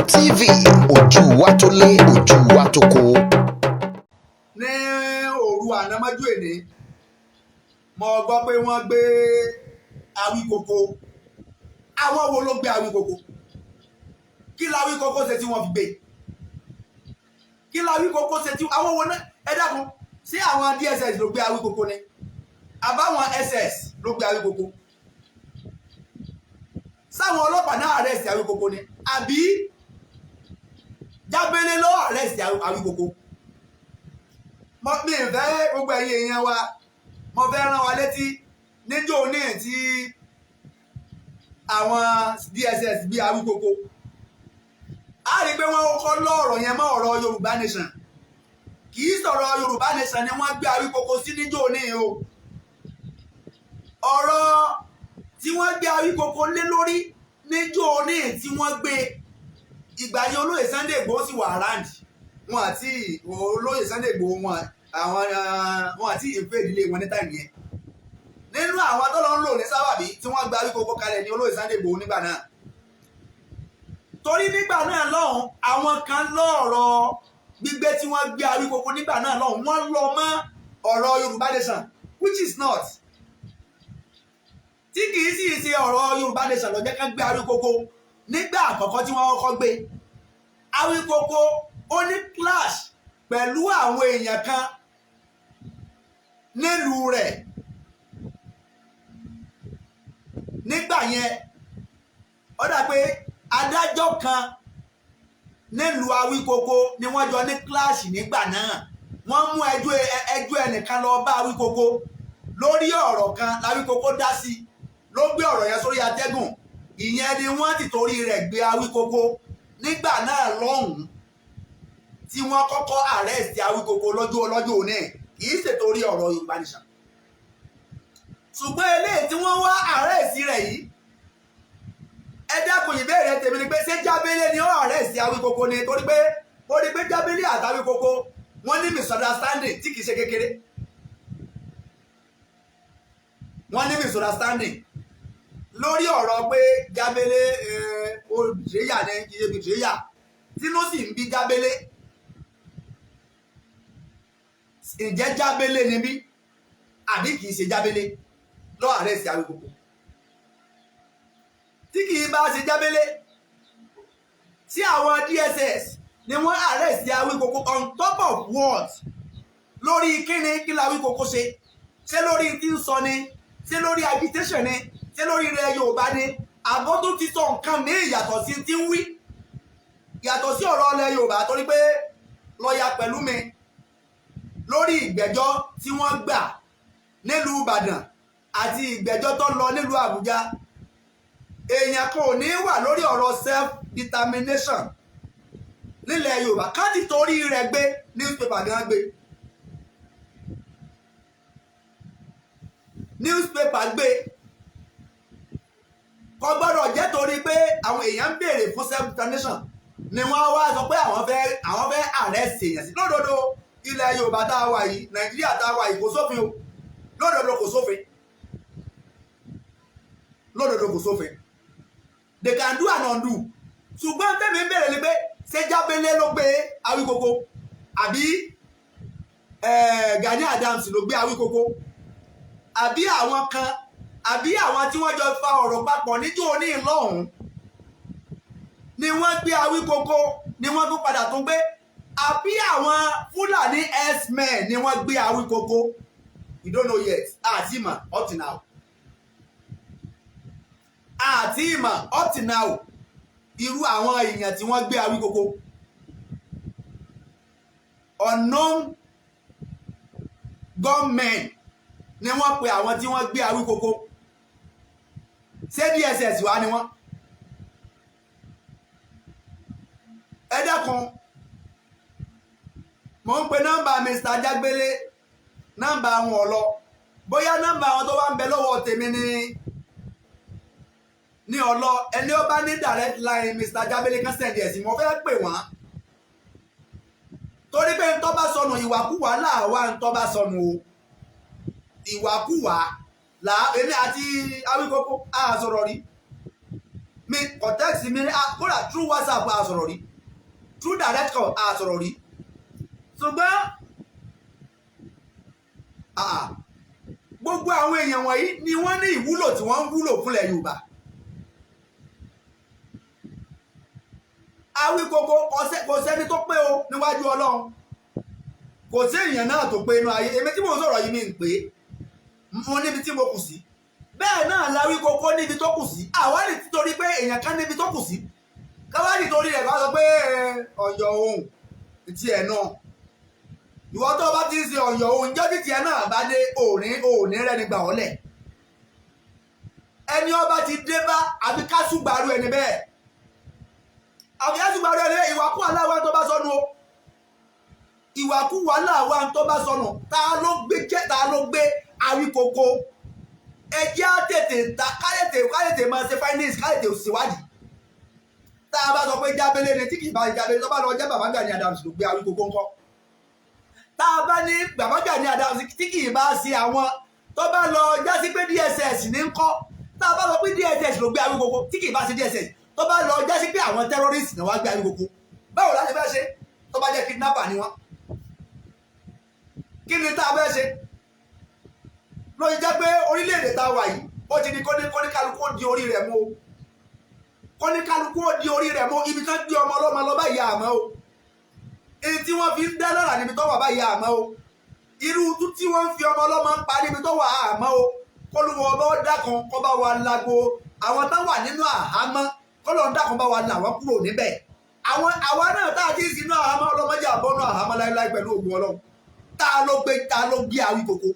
TV ojú wa tó lé ojú wa tó kó. ní òru ànámọ́jú èní mo gbọ́ pé wọ́n gbé Awíkoko. Àwọn wo ló gbé Awíkoko? Kí l'Awíkoko ṣe tí wọ́n fi gbé? Kí l'Awíkoko ṣe tí àwọn wo náà ẹ dákun sí àwọn DSS ló gbé Awíkoko ni àbáwọn SS ló gbé Awíkoko? Sáwọn ọlọ́pàá náà arrest Awíkoko ni àbí Jábélé ló arrest Awíkoko? Mi fẹ́ gbogbo ẹ̀yin èèyàn wa mo fẹ́ rán wa létí níjọ́ ní tí àwọn DSS bí Awíkoko a rí pé wọ́n kọ́ lọ́rọ̀ yẹn mọ́ ọ̀rọ̀ Yorùbá Nation. Kì í sọ̀rọ̀ Yorùbá Nation ni wọ́n gbé Awíkoko sí níjọ́ ní o. Ọ̀rọ̀ tí wọ́n gbé Awíkoko lé lórí níjọ́ ní tí wọ́n gbé ìgbà yẹn olóyè Sunday Igboho sì wà around wọn àti olóyè Sunday Igboho wọn àti ìfẹ́ ìdílé wọn ní táìmù yẹn. Nínú àwọn tó lọ ń lò ní sábàbí tí wọ́n gba Awíkoko kalẹ̀ ní olóyè Sunday Igboho nígbà náà. Torí nígbà náà lọ́hùn àwọn kan lọ́rọ̀ gbígbé tí wọ́n gbé Awíkoko nígbà náà lọ́hùn wọ́n lọ mọ́ ọ̀rọ̀ Yorùbá Nation which is not. Tí kìí sì ṣe ọ̀rọ̀ Yorùbá Nation ló jẹ́ ká gbé Awíkoko nígbà àkọ́kọ́ tí wọ́n kọ́kọ́ gbé. Awíkoko ó ní clash pẹ̀lú àwọn èèyàn kan nílùú rẹ̀. Nígbà yẹn ó dà pé adájọ́ kan nílùú Awíkoko ni wọ́n jọ ní clash nígbà náà. Wọ́n mú ẹjọ́ ẹnìkan lọ bá Awíkoko lórí ọ̀rọ̀ kan l'Awíkoko dá sí ló gbé ọ̀rọ̀ yẹn sórí atẹ́gùn. Ìyẹn ni wọ́n ti torí rẹ̀ gbé Awíkoko nígbà náà lọ́hùn-ún tí wọ́n kọ́kọ́ arrest Awíkoko lọ́jọ́ òní kì í ṣètòrí ọ̀rọ̀ Yorùbá Nation. Ṣùgbọ́n eléyìí tí wọ́n wá arrest rẹ̀ yìí ẹ dákun ìbéèrè tèmi ni pé ṣé Jábélé ni ó arrest Awíkoko ni torí pé ó rí pé Jábélé àti Awíkoko wọ́n ní misunderstanding tí kì í ṣe kékeré. Wọ́n ní misunderstanding lórí ọ̀rọ̀ pé Jábélé olùdíyà ní kì í ṣe bìtìyà tínú sì ń bí Jábélé. Ǹjẹ́ Jábélé ni bí àbí kì í ṣe Jábélé ló arrest Awíkoko? Tí kì í bá ṣe Jábélé tí àwọn DSS ni wọ́n arrest Awíkoko on top of what? Lórí kíni kí l'Awíkoko ṣe? Ṣé lórí tí ń sọ ni? Ṣé lórí agitation ni? Ṣé lórí ilẹ̀ Yorùbá ni? Àbọ̀ tó ti sọ nǹkan ní ìyàtọ̀ sí tí ń wí yàtọ̀ sí ọ̀rọ̀ ilẹ̀ Yorùbá torí pé lọ́ọ̀yà Pẹ̀lúmi lórí ìgbẹ́jọ́ tí wọ́n gbà nílùú Ìbàdàn àti ìgbẹ́jọ́ tó lọ nílùú Àbújá èèyàn kan ò ní wà lórí ọ̀rọ̀ self determination nílẹ̀ Yorùbá ká ti torí rẹ̀ gbé newspaper gan gbé kò gbọ́dọ̀ jẹ́ torí pé àwọn èèyàn ń béèrè fún self determination ni wọ́n wá sọ pé àwọn fẹ́ arrest èèyàn sí. Lódodo ilẹ̀ Yorùbá tá a wà yìí Nàìjíríà tá a wà yìí kò sófin o. Lódodo kò sófin. Lódodo kò sófin. They can do and undo. Ṣùgbọ́n tẹ́mi ń béèrè ni pé ṣé Jábélé ló gbé Awíkoko àbí Gani Adams ló gbé Awíkoko àbí àwọn kan àbí àwọn tí wọ́n jọ fa ọ̀rọ̀ papọ̀ níjọ́ ní ìlọ́hùn ni wọ́n gbé Awíkoko ni wọ́n tún padà tún gbé àbí àwọn Fúlàní herdsmen ni wọ́n gbé Awíkoko. You don't know yet. Àti ìmọ̀ up to now. Àti ìmọ̀ up to now. Irú àwọn èèyàn tí wọ́n gbé Awíkoko. Unknown gunmen ni wọ́n pe àwọn tí wọ́n gbé Awíkoko. Ṣé DSS wá ni wọ́n? Ẹ dákun mo ń pe nọ́mbà Mr. Jábélé nọ́mbà wọn ò lọ bóyá nọ́mbà wọn tó bá ń bẹ lọ́wọ́ tèmi ní ọlọ ẹni ó bá ní direct line Mr. Jábélé kan send ẹ̀ sí mo fẹ́ pè wọ́n torí pé ń tọ́ bá sọnù ìwàkúwà láàwá ń tọ́ bá sọnù o ìwàkúwà là èmi àti Awíkoko á sọ̀rọ̀ rí mi context mi kódà through WhatsApp a sọ̀rọ̀ rí through direct call a sọ̀rọ̀ rí ṣùgbọ́n gbogbo àwọn èèyàn wọ̀nyí ni wọ́n ní ìwúlò tí wọ́n ń wúlò fúnlẹ̀ Yorùbá. Awíkoko kò sẹ́ni tó pé o níwájú Ọlọ́run kò sí èèyàn náà tó pé inú ayé èmi tí mo sọ̀rọ̀ yìí mi ń pè é mo níbi tí mo kù sí bẹ́ẹ̀ náà l'Awíkoko níbi tó kù sí àwárí títorí pé èèyàn kan níbi tó kù sí káwárí torí rẹ̀ bá sọ pé ọ̀yọ̀ ohun ti ẹ̀ náà ìwọ tó bá ti ń ṣe ọ̀yọ̀ ohun jọ́ títí ẹ̀ náà bá dé òní rẹ́ni gbà ọ́ lẹ̀ ẹni ọba ti dé bá àbí ká ṣùgbàrú ẹni bẹ́ẹ̀ àbí ká ṣùgbàrú ẹni bẹ́ẹ̀ ìwàkú aláwa tó bá sọnù o ìwàkú aláwa tó bá sọnù ta ló gbé Awíkoko ẹjẹ́ á tètè ta káyètè máa ṣe findings káyètè òṣèwádìí tá a bá sọ pé Jábélé ni tí kì í bá Jábélé tó bá lọ jẹ́ Bàbá Gani Adams ló gbé Awíkoko ńkọ́ tá a bá ní Bàbá Gani Adams tí kì í bá ṣe àwọn tó bá lọ jásí pé DSS ní ńkọ́ tá a bá sọ pé DSS ló gbé Awíkoko tí kì í bá ṣe DSS tó bá lọ jásí pé àwọn terrorists náà wá gbé Awíkoko báwo la ṣe fẹ́ ṣe tó bá jẹ́ kidnapper ni wọ́n kí ni tá a fẹ́ ṣe lóyún jẹ́ pé orílẹ̀-èdè tá a wà yìí ó ti di kóníkálukú ó di orí rẹ̀ mú o kóníkálukú ó di orí rẹ̀ mú ibi tán gbé ọmọ ọlọ́mọ lọ báyìí àmọ́ o èyí tí wọ́n fi ń dá lọ́ra níbi tó wà báyìí àmọ́ o irú tí wọ́n fi ọmọ ọlọ́mọ ń pa níbi tó wà àmọ́ o kólúwọ́ ọba ó dákan kó bá wa lago àwọn tó wà nínú àhámọ́ kọ́lọ́ ń dákan bá wa là wọ́n kúrò níbẹ̀ àwa náà tá a ti sínú àhámọ́ ọlọ́mọdé àbọ́nú àhámọ́ láéláé pẹ̀lú ògùn Ọlọ́run tá a ló gbé Awíkoko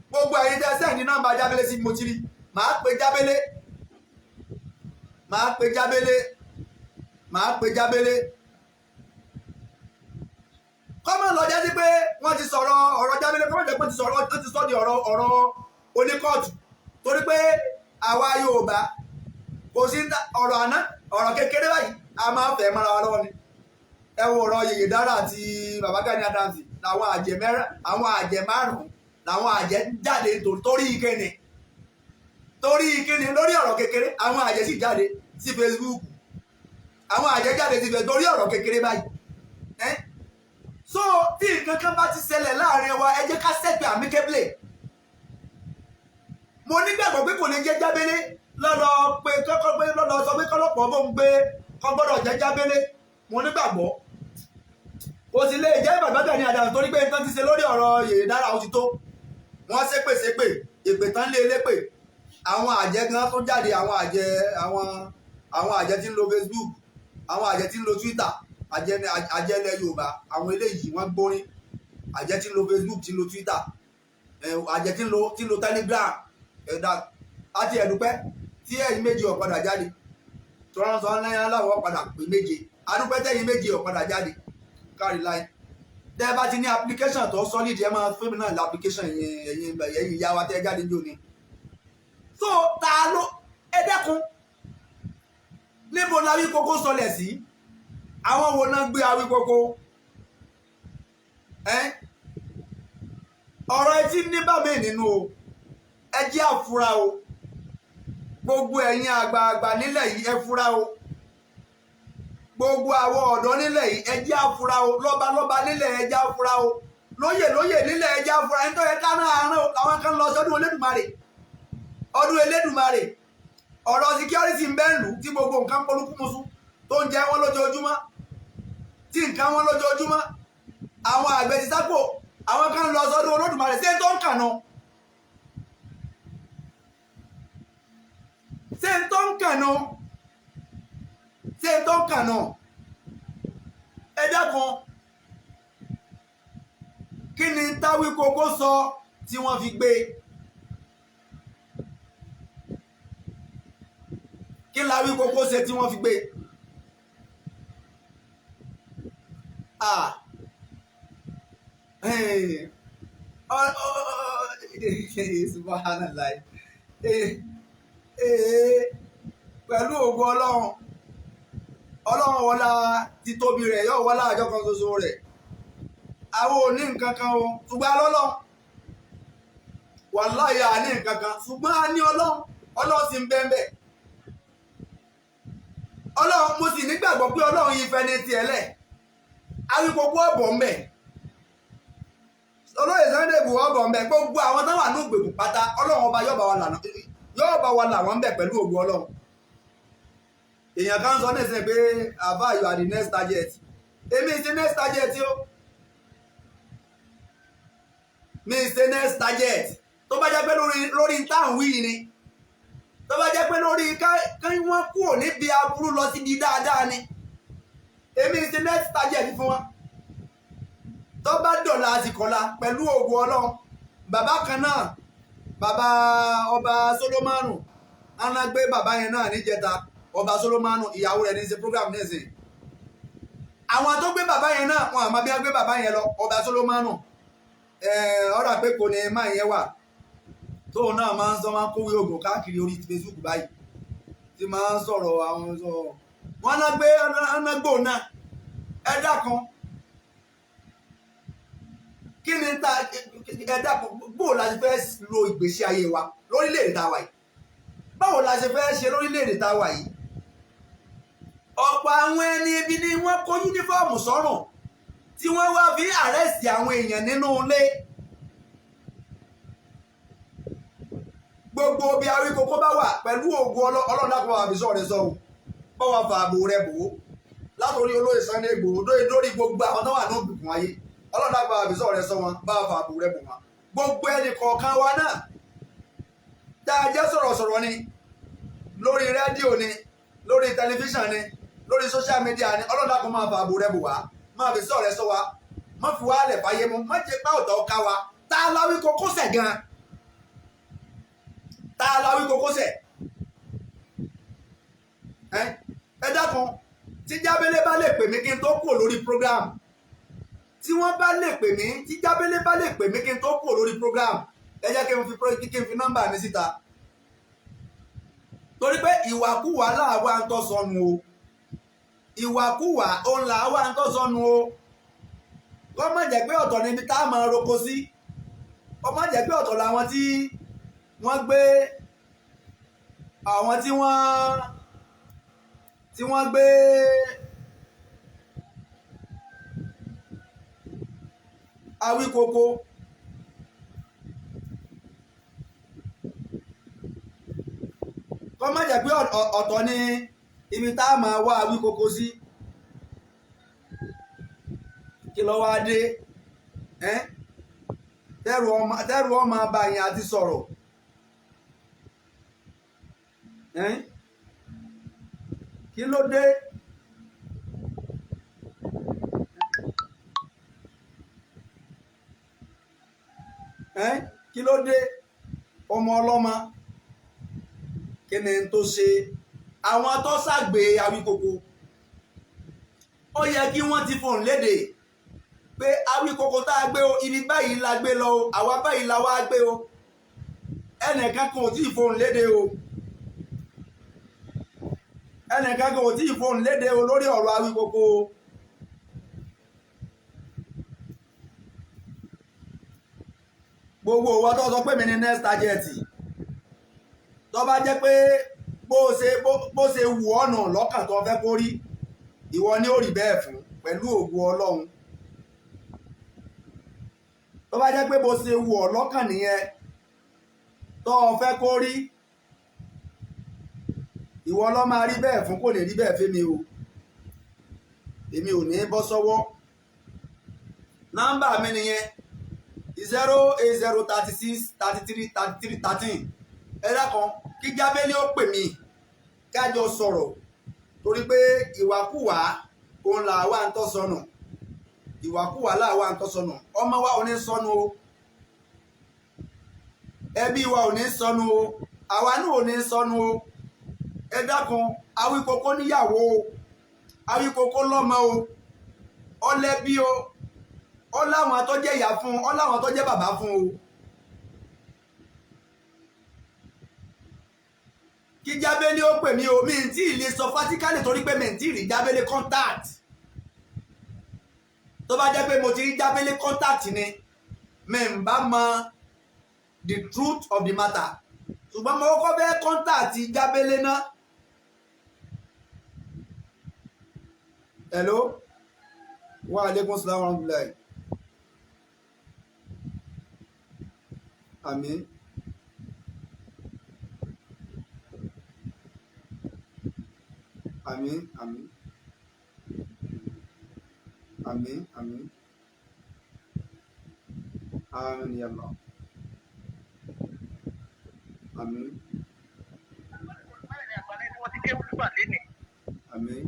gbogbo ẹ̀yin tẹ́ sẹ́ni nọ́mbà Jábélé sí mo ti rí màá pe Jábélé kọ́mọ̀ lọ jẹ́ sí pé wọ́n ti sọ̀rọ̀ ọ̀rọ̀ Jábélé kọ́mọ̀ jẹ́ pé wọ́n ti sọ di ọ̀rọ̀ oníkọ́ọ̀tù torí pé àwa Yorùbá kò sí ọ̀rọ̀ àná ọ̀rọ̀ kékeré báyìí a máa fẹ́ mọ́ra wa lọ́wọ́ ni ẹ wo ọ̀rọ̀ Yèyé Dára àti Bàbá Gani Adams làwọn àjẹ́ márùn-ún làwọn àjẹ́ jáde torí ìkíni lórí ọ̀rọ̀ kékeré àwọn àjẹ́ sì jáde sí Facebook àwọn àjẹ́ jáde sí Facebook torí ọ̀rọ̀ kékeré báyìí so tí nǹkan kan bá ti ṣẹlẹ̀ láàrin wa ẹ jẹ́ ká settle amicably mo nígbàgbọ́ pé kò lè jẹ́ Jábélé lọ́dọ̀ pé kọ́kọ́ pé lọ́dọ̀ sọ pé kọ́lọ́pọ̀ bó ń gbé kọ́ gbọ́dọ̀ jẹ́ Jábélé mo nígbàgbọ́ kò sì lè jẹ́ Bàbá Gani Adams torí pé nǹkan ti ṣe lórí ọ̀rọ̀ Yèyé Dára ó ti tó wọ́n ṣépè èpè tán lé elépè àwọn àjẹ́ gan tó jáde àwọn àjẹ́ tí ń lo Facebook àwọn àjẹ́ tí ń lo Twitter àjẹ́ ilẹ̀ Yorùbá àwọn eléyìí wọ́n gbórin àjẹ́ tí ń lo Facebook tí ń lo Twitter àjẹ́ tí ń lo Telegram àti ẹ̀dùpẹ́ tí ẹ̀yin méjì ọ̀padà jáde tọ́rọ́sọ náírà láwọn padà pé méje adúpẹ́ tẹ́yìn méjì ọ̀padà jáde kárí láì tẹ́ bá ti ní application tó solid ẹ máa fún mi náà l'application ẹ̀yin ìyá wa tẹ́ jáde ní òní so ta ló ẹ dẹ́kun níbo la Awíkoko sọlẹ̀ sí àwọn wo náà gbé Awíkoko ọ̀rọ̀ etí ní bàmí nínú o ẹ jẹ́ àfúrá o gbogbo ẹ̀yin àgbààgbà nílẹ̀ yìí ẹ fúrá o gbogbo àwọn ọ̀dọ́ nílẹ̀ yìí ẹ jẹ́ àfúrá o lọ́balọ́ba nílẹ̀ ẹ jẹ́ àfúrá o lóyè nílẹ̀ ẹ jẹ́ àfúrá ẹni tó yẹ ká náà àárọ̀ àwọn kan lọ sọ́dún Elédùmarè ọ̀rọ̀ security ń bẹ́ẹ̀ lù tí gbogbo nǹkan polúkúmuṣu tó ń jẹ wọ́n lójoojúmọ́ tí nǹkan wọn lójoojúmọ́ àwọn àgbẹ̀ ti sápò àwọn kan lọ sọ́dún Olódùmarè ṣé tó ń kànà ẹ dákun kí ni t'Awíkoko sọ tí wọ́n fi gbé kí l'Awíkoko ṣe tí wọ́n fi gbé subhanallah pẹ̀lú ògo Ọlọ́run wọlá títóbi rẹ̀ yóò wọlá àjọ kan ṣoṣo rẹ̀ àwọn ò ní nǹkan kan o ṣùgbọ́n alọ́lọ́ wàláhì a ní nǹkan kan ṣùgbọ́n a ní Ọlọ́run sì ń bẹ́ẹ̀ ọlọ́run mo sì nígbàgbọ́ pé ọlọ́run yìí fẹ́ ní tiẹ̀ lẹ̀ Awíkókó ọ̀bọ̀ ń bẹ̀ olóyè Sunday Igboho ọ̀bọ̀ ń bẹ̀ gbogbo àwọn táwọn àánú gbègbè pátá ọlọ́run ọba yóò bá wa là wọ́n ń bẹ̀ pẹ̀lú ògo ọlọ́run èèyàn kan sọ nísìnyí pé àbá you are the next target èmi is the next target o mi is the next target tó bá jẹ́ pé lórí táwọn wí ni tó bá jẹ́ pé lórí ká wọ́n kúrò níbi aburú lọ síbi dáadáa ni èmi is the next target fún wọn tó bá dọ̀la àsìkọ́lá pẹ̀lú ògo ọlọ́run bàbá kan náà bàbá ọba Solomonu anágbé bàbá yẹn náà níjẹta ọba Solomonu ìyàwó rẹ̀ ní ṣe program nísìn àwọn tó gbé bàbá yẹn náà wọn àmọ́ bí wọ́n gbé bàbá yẹn lọ ọba Solomonu ọ̀rọ̀ pé kò ní máa yẹn wà tóun náà máa ń sọ máa ń kówé ògùn káàkiri orí Facebook báyìí tí máa ń sọ̀rọ̀ àwọn sọ̀rọ̀ wọn náà gbé ọ̀nàgbò náà ẹ̀dá kan kí ni ta ẹ̀dá kan bó la ṣe fẹ́ lo ìgbésí ayé wa lórílẹ̀‐èdè tá a wà yìí báwo la ṣe fẹ́ ṣe lórílẹ̀‐èdè tá a wà yìí ọ̀pọ̀ àwọn ẹni ibi ni wọ́n kó yúnífọ́ọ̀mù sọ́rùn tí wọ́n wá fi àrẹ́sì àwọn èèyàn nínú ilé gbogbo bí Awíkókó bá wà pẹ̀lú ògo Ọlọ́run dákun àbísọ̀ rẹ̀ sọ̀rọ̀ bá wà fà àbò rẹ̀ bò ó látòrí olóyè Sunday Igboho lórí gbogbo àwọn tó wà ní òbùkún ayé Ọlọ́run dákun àbísọ̀ rẹ̀ sọ wọn bá wà fà àbò rẹ̀ bò wọn gbogbo ẹnì kọ̀ọ̀kan wa náà tá a jẹ́ sọ̀rọ̀sọ̀rọ̀ ni lórí rédíò ni lórí tẹlifíṣàn ni lórí social media ni Ọlọ́run dákun máa fà àbò rẹ̀ bò wá máa fi sọ̀rọ̀ ẹ̀ sọ wa má fi wá lẹ̀ fàyè mu má jẹ́ pé ọ̀tọ̀ ká wa tá a l'Awíkókó ṣẹ̀ gan tá a l'Awíkókó ṣẹ̀ ẹ dákun tí Jábélé bá lè pè mí kí n tó kúrò lórí program tí wọ́n bá lè pè mí tí Jábélé bá lè pè mí kí n tó kúrò lórí program ẹ jẹ́ kí n fi nọ́mbà mi síta torí pé ìwàkúwà láàwa ń tọ́ sọnù o ìwàkúwà òun làwa ń tọ́ sọnù o kọ́ má jẹ́ pé ọ̀tọ̀ níbi tá a máa roko sí kọ́ má jẹ́ pé ọ̀tọ̀ làwọn tí wọ́n gbé àwọn tí wọ́n gbé Awíkókó kọ́ má jẹ́ pé ọ̀tọ̀ ní ibi tá a máa wá Awíkókó sí kí ló wá dé tẹ́rù ọmọ abàyàn àti sọ̀rọ̀ kí ló dé kí ló dé ọmọ ọlọ́mọ kí ni tó ṣe àwọn tó ṣàgbé Awíkókó ó yẹ kí wọ́n ti fòun léde pé Awíkókó tá a gbé o ibi báyìí la gbé lọ o àwa báyìí la wá gbé o ẹnìkan kan ò tí ì fòun léde o ẹnìkan kan ò tí ì fòun léde o lórí ọ̀rọ̀ Awíkókó o. gbogbo wa tó sọ pé mi ní next target tó bá jẹ́ pé bó ṣe wù ọ́nà lọ́kàn tó fẹ́ kó rí ìwọ ni ó rí bẹ́ẹ̀ fún pẹ̀lú ògo Ọlọ́run tó bá jẹ́ pé bó ṣe wù ọ́ lọ́kàn nìyẹn tó fẹ́ kó rí ìwọ ló máa rí bẹ́ẹ̀ fún kò lè rí bẹ́ẹ̀ fẹ́mi o èmi ò ní bọ́ sọ́wọ́ nọ́mbà mi nìyẹn 08036333313 ẹ̀dá kan kí Jábélé ó pè mí kájọ sọ̀rọ̀ torí pé ìwàkúwà òun làwa ń tọ́ sọnù ìwàkúwà làwa ń tọ́ sọnù ọmọ wa ò ní sọnù o ẹbí wa ò ní sọnù o àwa náà ò ní sọnù o ẹ̀dá kan Awíkókó níyàwó o Awíkókó lọ́mọ o ọlẹ́bí o ó láwọn tó jẹ́ ìyá fún ó láwọn tó jẹ́ bàbá fún o kí Jábélé ó pè mí o mi n tí ì lè sọ fátíkálì torí pé mi n tí ì rí Jábélé contact tó bá jẹ́ pé mo ti rí Jábélé contact ni mi n bá mọ the truth of the matter ṣùgbọ́n mo kọ́kọ́ fẹ́ contact Jábélé náà hello wa aleykum salaam wa rahmatulahi àmín àmín àmín àmín àmín àmín ya Allah àmín àmín.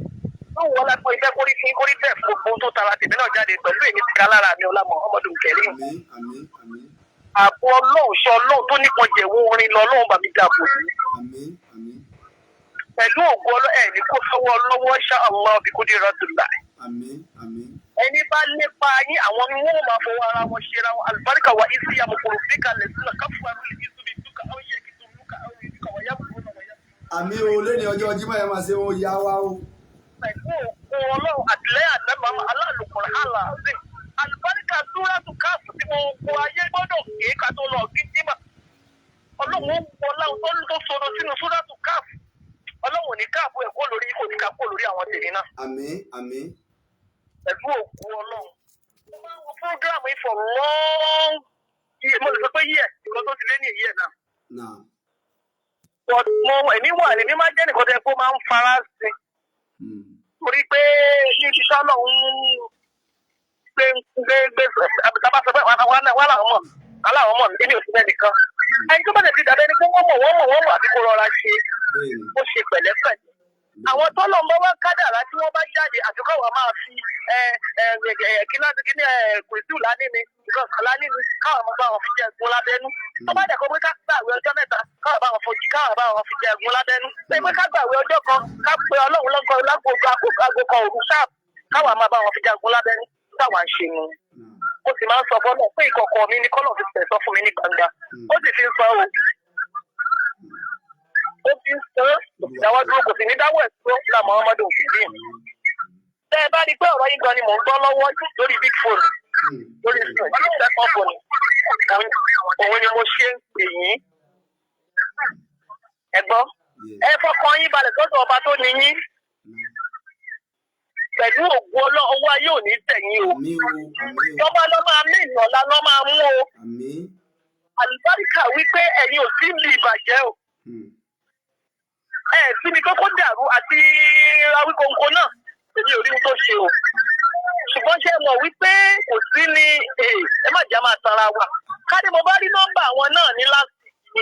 Báwo wọ́n lápò iṣẹ́ kórí fún kórí bẹ́ẹ̀ fún gbogbo tó tara tèmi náà jáde pẹ̀lú èmi ti ká lára mi ọlá Muhammadu Kareem. àmín àmín àmín Àbọ̀ ọlọ́run ṣe ọlọ́run tó nípọn jẹ̀wọ́ orin lọ ọlọ́run bàmí dàbò yìí. àmín àmín Pẹ̀lú ògùn ẹ̀ ní kó sọ́wọ́ lọ́wọ́ ṣá Allah bí kò dé rọ́dùlá. àmín àmín Ẹni bá lépa yín àwọn ni wọ́n máa fọwọ́ ara wọn ṣe ra wọn àlùbáríkà wa isi àmọ̀kòrò fi kalẹ̀ sílẹ̀ káfù àrùn ìbí tóbi túkà ó yẹ kí tó lúkà ó yẹ kí kọ̀ wọ́yá kúrò náà wọ́yá. àmín o lẹ́ni ọjọ́ Jímọ̀ yẹn máa ṣe wọn yá wa o. Pẹ̀lú ògùn ọlọ́run àtìlẹ́yìn àdẹ́mọ̀ aláàlùkùnrin àlàzim àlùbáríkà súrátù káàfù tí mo gbọ́ ayé gbọ́dọ̀ kéé ká tó lọ kí Jímọ̀. Ọlọ́run ó gbọ́ láwọn tó sọ̀rọ̀ sínú súrátù káàfù. Ọlọ́run ní káàbù ẹ̀kọ́ lórí kò ní ká kó lórí àwọn tèmi náà. àmín àmín Pẹ̀lú ògùn ọlọ́run. Mo máa ń wo fúrógíráàmù yìí for long year. Mo lè sọ pé yíyẹ ìkan tó ti lé ní ìyẹ́ náà. náà. But èmi wà ní mímá jẹ́ nìkan tẹ́ kó máa ń fara sí. Torí pé níbi sọ́nà ń gbé àbíkábá sọ pé wà láwọn mọ̀ níbi òsínlẹ̀ nìkan. Ẹni tó bá tẹ̀ ti dàbẹ́ ni pé wọ́n mọ̀ àbí kó rọra ṣe. Ó ṣe pẹ̀lẹ́pẹ̀lẹ́. Àwọn tọ́lọ̀ ń bọ́ wá kádàrá tí wọ́n bá jáde àtúkọ̀ wà máa fi kùrìsìù lání ni ìkọ̀ọ̀kan lání ni káwọn máa bá wọn fi jẹ ẹ̀gún lábẹ́nú. Tó bá dẹ̀ kọ́ pé ká gbàwé ọjọ́ mẹ́ta káwọn bá wọn fi jẹ ẹ̀gún lábẹ́nú. Pé ká gbàwé ọjọ́ kan ká pe Ọlọ́run lọ́gọ́ lágbègbè àgùkọ òru ṣáàpù káwọn máa bá wọn fi jẹ ẹ̀gún lábẹ́nú. Táwa ń ṣe nu. Mo sì máa ń sọ fọ́lọ́ pé ìkọ̀kọ̀ mi ni kọ́lọ̀ fi sọ fún mi ní gbangba. Ó sì fi ń sọ o. Ó fi ń sọ ìdáwọ́ dúró kò sì ní dáwọ́ ẹ̀sọ́ la Muhammadu Kareem. Tẹ́ ẹ bá rí pé ọ̀rọ̀ yìí gan ni mò ń gbọ́ lọ́wọ́ lórí big phone lórí second phone òun ni mo ṣe ń pè yín. Ẹ gbọ́ ẹ fọkàn yín balẹ̀ sọ́dọ̀ ọba tó ní yín. Pẹ̀lú ògùn owó ayé ò ní tẹ̀yìn o. Tọ́ba lọ́ máa mí ìnọ̀lá lọ́ máa mú o. Àlùbáríkà wípé ẹ̀yin ò sí ìlú ìbàjẹ́ o. Síbi tó kó dàrú àti Awíkonko náà èmi ò rí ohun tó ṣe o. Ṣùgbọ́n ṣé mọ̀ wípé kò sí ní ẹ má jà máa tanra wa. Káde mo bá rí nọ́mbà àwọn náà ní láti ní.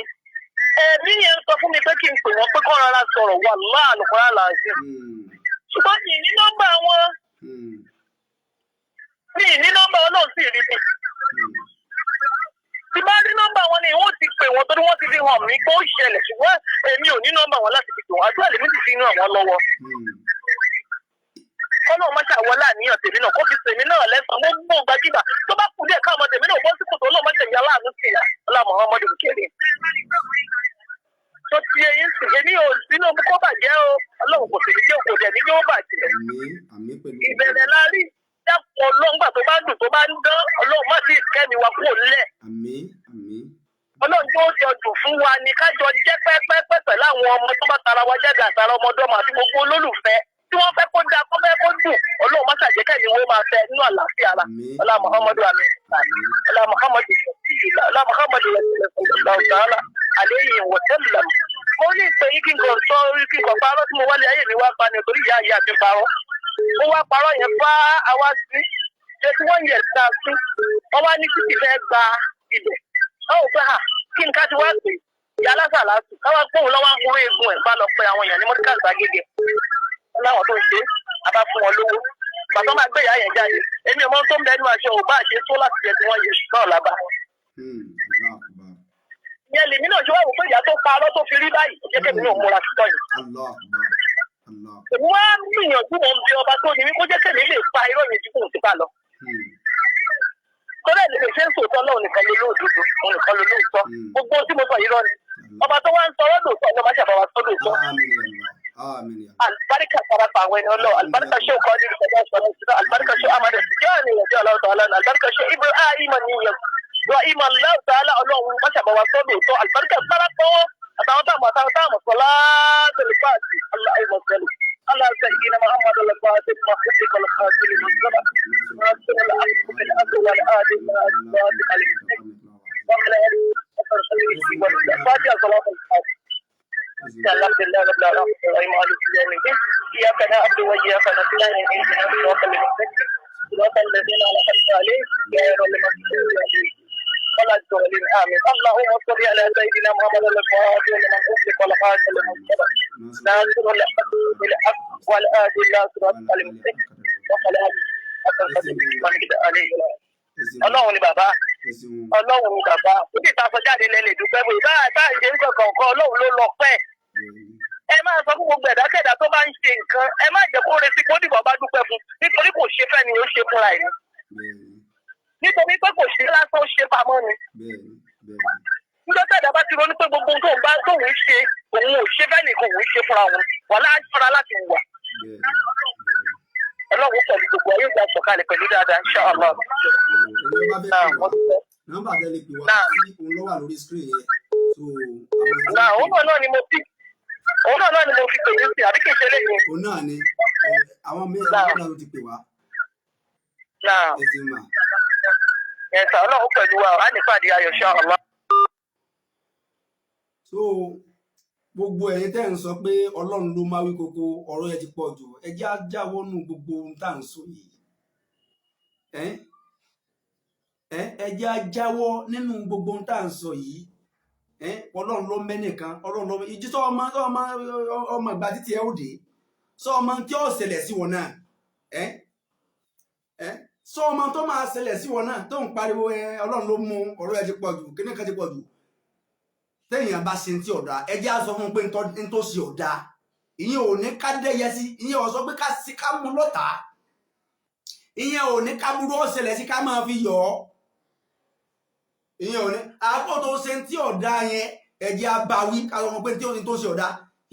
Ẹ̀mí yẹn sọ fún mi pé kí n pè wọ́n pé kọ́ rárá sọ̀rọ̀ wà láàlùkọ́rá làásì. Ṣùgbọ́n mi ní nọ́mbà wọn. Mi ní nọ́mbà wọn náà sì rí mi. Tí bá rí nọ́mbà wọn ni wọ́n ti pè wọ́n torí wọ́n ti fi hàn mí pé ó ṣẹlẹ̀ ṣùgbọ́n èmi ò ní nọ́mbà wọn láti fi pè wọ́n. Àdúrà lèmi ti fi ràn wọ́n lọ́wọ́. Ọlọ́run máa ṣàwọlá àníyàn tèmi náà kó fi tèmi náà lẹ́sàn-án gbogbo gbajúmọ̀ tó bá kù díẹ̀ káwọn tèmi náà bọ́ sí kòtò Ọlọ́run máa tẹ̀yìn aláàánú sí i ọlá Muhammadu Kareem. Tó ti eyín sí èmi ò sínú kó bàjẹ́ o Ọlọ́run kò sì ní jẹ́ òkòdẹ̀ ní yóò bàjẹ́. Ìbẹ̀rẹ̀ la rí dákun Ọlọ́run gbà tó bá dùn tó bá ń dán Ọlọ́run má sì kẹ́mi wa kúrò nílẹ̀. Ọlọ́run tó jọ dùn fún wa ni kájọ jẹ́ pẹ́pẹ́pẹ́ pẹ̀lú àwọn ọmọ tó bá tara wa jáde àtàrà ọmọdọ́mọ àti gbogbo olólùfẹ́ tí wọ́n fẹ́ kó da kó fẹ́ kó dùn Ọlọ́run má ṣàjẹ́kẹ́ ni wọ́n máa fẹ́ nínú àlàáfíà ara ọlá Muhammadu àmì ọlá Muhammadu ọlá Muhammadu ọ̀sán àléyìn wọ̀tẹ́lẹ̀. Mo ní ìpè yìí kí n kàn sọ kí n kàn parọ́ tí mo wálé ayé mi wá pa ni torí ìyá mi parọ́. Mo wá parọ́ yẹn bá àwa sí ṣe tí wọ́n yẹ̀ ta sí wọ́n wá ní títí fẹ́ gba ibẹ̀. Báwo pé kí n ká ti wá pè ìyá lásàlá sùn káwá gbóhùn lọ́wọ́ ń kúrò egun ẹ̀ bá lọ pé àwọn èèyàn ní mọ́tíkà gbàgede. Láwọn tó ń ṣe a bá fún wọn lówó bàtà máa gbé ìyá yẹn jáde èmi ọmọ tó ń bẹnu aṣọ ò bá ṣe tó láti jẹ tí wọn yẹ ṣùgbọ́n ọ̀la bá. Ìyẹn lèmi náà ṣe wá wò pé ìyá tó parọ́ tó fi rí báyìí ó jẹ́ kẹ́mi náà múra síbọ̀ yìí. Èmi wá gbìyànjú wọn bí ọba tó ní wí kó jẹ́ kẹ́mi lè pa irọ́ yẹn jù kó ti bá lọ. Tọ́lá ìlú ṣe ń sòótọ́ náà nìkan ló lóòótọ́ nìkan ló lóòótọ́ gbogbo tí mo sọ yìí rọ ni ọba tó wá ń sọ lọ́dọ̀ sọ ọjọ́ máa ṣàbáwá sọ́dọ̀ sọ. Albarka sarrafa wani Allah albarka shi kwadir da ya tsara su albarka shi amana tijani ya ji Allah ta'ala albarka shi Ibrahim ni ya wa iman Allah ta'ala Allah masha ba waso do to albarka sarrafa atawata salatul fati Allah ay masal Allah sayyidina Muhammad al-Fatih mahdi الحمد لله رب العالمين مالك يوم الدين إياك نعبد وإياك نستعين اهدنا الصراط المستقيم صراط الذين أنعمت عليهم غير المغضوب عليهم ولا الضالين آمين اللهم صل على سيدنا محمد الفاتح لمن أغلق والخاتم لمن سبق ناصر الحق بالحق والآتي إلى صراط المستقيم وعلى آله Ọlọ́run ni bàbá Ọlọ́run ni bàbá níbi ìtasọ jáde lẹ́lẹ̀ dúpẹ́ bó bá ìṣe ń kankan kan Ọlọ́run ló lọ pẹ́ ẹ máa sọ fún gbogbo ẹ̀dákẹ́dá tó bá ń ṣe nǹkan ẹ má jẹ́ kó retí kó dìbò bá dúpẹ́ fún nítorí kò ṣe fẹ́ ni ó ṣe fúnra ẹ̀ nítorí pé kò ṣe lásán ó ṣe pamọ́ ni nígbà tí ẹ̀dá bá ti ronú pé gbogbo tóun ṣe òun ò ṣe fẹ́ nìkan òun ṣe fúnra òun wà láàṣọra láti wà Ọlọ́run pẹ̀lú gbogbo ayé ìgbà sọ̀kalẹ̀ pẹ̀lú dáadáa inshallah. Nọ́mbà tẹ́lẹ̀ pé wá sí òun ló wà lórí screen yẹn. Òun náà ni mo fi pèmí sí àbí kì í ṣe léyìn. Òun náà ni àwọn mẹ́rin ló ti pè wá. Ẹ ti mà. Ẹ̀sà Ọlọ́run pẹ̀lú wa á ní pàdé ayọ̀ inshallah. So gbogbo ẹ̀yin tẹ́ ń sọ pé Ọlọ́run ló máa wí koko ọ̀rọ̀ ẹ ti pọ̀ jù ẹ jẹ́ á jáwọ́ nù gbogbo ohun tá à ń sọ yìí ẹ jẹ́ á jáwọ́ nínú gbogbo ohun tá à ń sọ yìí Ọlọ́run ló mẹ́nìkan Ọlọ́run ló ìdí sọ ọmọ ìgbà títí ẹ ó dé sọ ọmọ tí ó ṣẹlẹ̀ sí wọn náà sọ ọmọ tó máa ṣẹlẹ̀ sí wọn náà tó ń pariwo Ọlọ́run ló mú ọ̀rọ̀ ẹ ti pọ̀ jù kíní kan ti pọ̀ jù téèyàn bá ṣe ti ọ̀dà ẹ jẹ́ á sọ fún un pé n tó ṣe ọ̀dà ìyẹn ò ní ká dẹ́yẹ sí ìyẹn ò sọ pé ká mú lọ́tà ìyẹn ò ní ká burú ọ̀ṣẹlẹ̀ sí ká máa fi yọ̀ ọ́ ìyẹn ò ní àpò tó ṣe ti ọ̀dà yẹn ẹ jẹ́ á bá wí ká sọ fún un pé tó ṣe ọ̀dà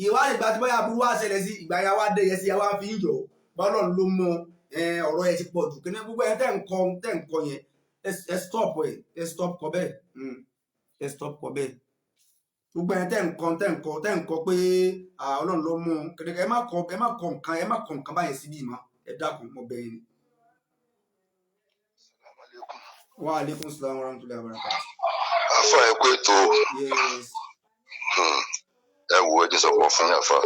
ìwádìí ìgbà tí bóyá burú wá ṣẹlẹ̀ sí ìgbà yẹn wá dẹ́yẹ sí àwa fi ń yọ̀ bọ́lọ̀ ló mọ ọ̀rọ̀ ẹ ti pọ̀ jù kí ní gbogbo ẹ tẹ́ ń kọ yẹn ẹ stop kọ bẹ́ẹ̀ gbogbo ẹ̀ tẹ́ ń kọ pé Ọlọ́run ló mú kẹ̀kẹ́ ẹ má kọ nǹkan báyìí síbí mọ́ ẹ dákun mọ́ bẹ́ẹ̀ ni. Wa alaikum salaam wa rahmatullahi wa barakatuh. Àfà ẹ kó ètò ẹ wo ẹ jẹ́ sọ̀kọ̀ fún yàfa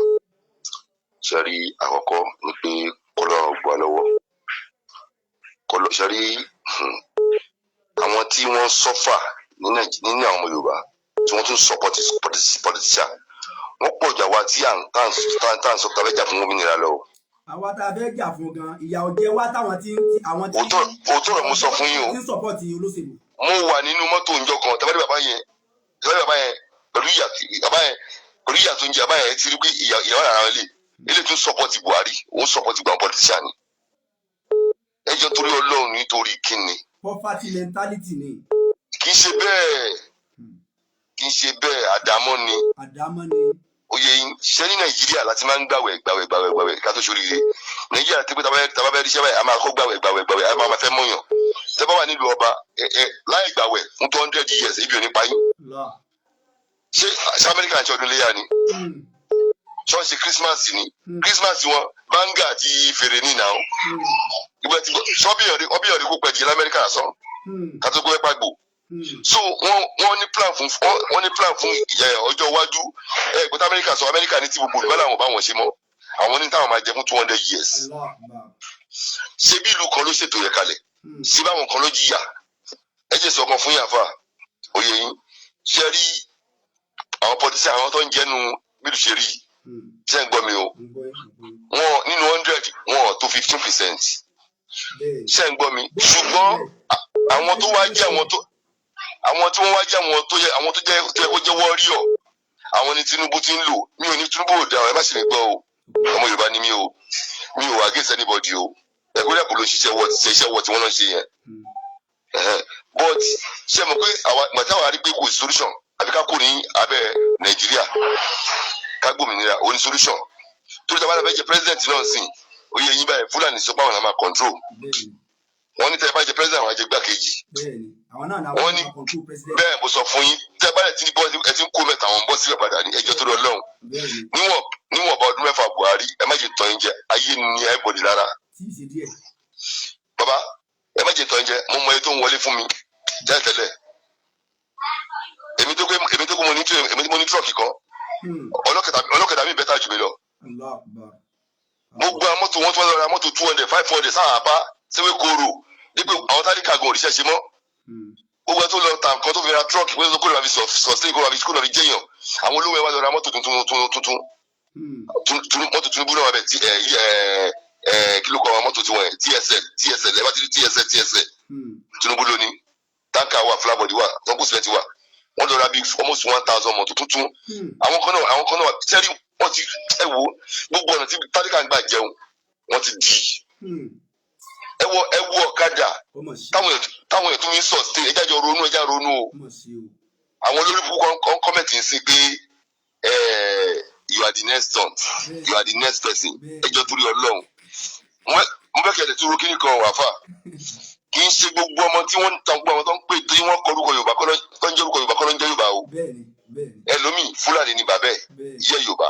ṣẹ́rí àkọ́kọ́ ni pé kọ́lọ́ gbà lọ́wọ́ kọ́lọ́ ṣẹ́rí àwọn tí wọ́n sọ́fà nínú àwọn ọmọ Yorùbá tí wọ́n tún support politician wọ́n pọ̀ jù àwa tí à ń sọ tàbí jà fún òmìnira lọ. àwa tá a fẹ́ jà fún gan ìyà ọ̀jẹ̀ wa táwọn tí òótọ́ rẹ̀ mo sọ fún yín o tí ń support olóṣèlú. mo wà nínú mọ́tò ǹjọ́ kan tàbí bàbá yẹn pẹ̀lú ìyà tó ń jẹ bàbá yẹn ti rí pé ìyà wà lára ilé tún support Buhari òun support gbàgbọ́n politician ni ẹjọ́ torí Ọlọ́run nítorí kíni. poverty mentality ni. kì í ṣe bẹ́ẹ̀ àdámọ́ ni. Oyè ṣe ní Nàìjíríà láti máa ń gbàwẹ̀ ká tó ṣoríire Nàìjíríà tí pé tábà bẹ́ẹ̀ ríṣẹ́ báyìí a máa kó gbàwẹ̀ a máa fẹ́ mọ̀yàn tẹ́ bá wà nílùú ọba láì gbàwẹ̀ fún 200 years ibi ò ní payín ṣé Amẹ́ríkà ń ṣe ọdún léyà ni ṣọ́ọ̀ṣì Christmas ni Christmas wọn banga àti fèrè ní ìnáwó ìgbà tí ọbíyànjú kó pẹ̀jì l'Amẹ́ríkà sàn ká tó gbé pàgbò. So wọ́n ní plan fún ọjọ́ iwájú ẹgbẹ́ Amẹ́ríkà sọ Amẹ́ríkà ní tí gbogbo olùbá làwọn bá wọn ṣe mọ́ àwọn ní táwọn máa jẹ fún 200 years ṣé bí ìlú kan ló ṣètò yẹ kalẹ̀ ṣé báwọn kan ló jìyà ẹ jẹ́ sọ̀kan fún yàfa oyè yín ṣe rí àwọn pọtísì àwọn tó ń jẹ́nu bílù ṣe rí ṣe ń gbọ́ mi o wọn nínú 100 wọn tó 15% ṣe ń gbọ́ mi ṣùgbọ́n àwọn tó wá jẹ́ àwọn tí wọ́n wá jẹ́ àwọn tó yẹ kó jẹ́ wọ́ríọ̀ àwọn ni Tinubu ti ń lò mi ò ní Tinubu ò dá ọ ẹ má sì lè gbọ́ o ọmọ Yorùbá ni mi ò against anybody o ẹgbẹ́ dàpọ̀ ló ṣiṣẹ́ wọ̀ tí wọ́n lọ ṣe yẹn but ṣe mọ̀ pé màtáwá rí pé kò sí solution àbí ká kò ní abẹ́ Nàìjíríà ká gbòmìnira òní solution torí tí a bá fẹ́ jẹ president náà sìn oyè yín báyìí Fúlàní sọ pé àwọn náà máa control wọ́n ní tẹ́ ẹ bá jẹ president àwọn àjẹgbá kejì wọ́n ní bẹ́ẹ̀ mo sọ fún yín tẹ́ ẹ bá ti ní bọ́ ẹ ti ń kó mẹ́ta àwọn bọ́ sílẹ̀ padà ní ẹjọ́ tó lọ lọ́hùn níwọ̀n bá ọdún mẹ́fà Buhari ẹ má jẹ tọ́ ẹ jẹ ayé ni ẹ bọ̀dì lára bàbá ẹ má jẹ tọ́ ẹ jẹ mo mọ ẹ tó ń wọlé fún mi tẹ́lẹ̀ èmi tó kó mo ní tírọ̀kì kan ọlọ́kadà mi bẹ́tà jù mí lọ. gbogbo àwọn mọ́tò wọn tí wọ́n lọ ra mọ́tò 200 500 sáà bá síwé koro dípò àwọn tálíkà gan òrìṣẹ́ ṣe mọ́. gbogbo ẹ tó lọ ta nǹkan tó fi ra trọ́ọ̀kì pé kó lè máa fi sọ̀sẹ́ kó lè fi jẹ́yàn àwọn olówó ẹ wá lọ ra mọ́tò tuntun mọ́tò Tinubu náà wà bẹ̀ kí ló kọ́ àwọn mọ́tò tiwọn yẹn TSL ẹ bá ti rí TSL Tinubu lónìí táǹkà wà fúlábọ̀dì wà tọ́kù sílẹ̀ ti wà wọ́n lọ ra bí almost 1000 mọ́tò tuntun àwọn kan náà sẹ́rí wọ́n ti ẹ wo gbogbo ọ̀nà tí tálíkà ń gbà jẹun wọ́n ti di ẹ wo ọ̀kadà táwọn èèyàn tún ń sọ sí ẹjá ronú o àwọn olórí púpọ̀ kọ́mẹ̀tì ń sí pé you are the next son you are the next person ẹjọ́ torí Ọlọ́run mo fẹ́ kẹ́lẹ̀ tó ro kíní kan wà fà kì í ṣe gbogbo ọmọ tí wọ́n ń tan gbogbo àwọn tó ń pè tí wọ́n kọ orúkọ Yorùbá kọ́ ló ń jẹ́ orúkọ Yorùbá kọ́ ló ń jẹ́ Yorùbá o ẹlòmíì Fúlàní ni bàbá ẹ̀ yẹ Yorùbá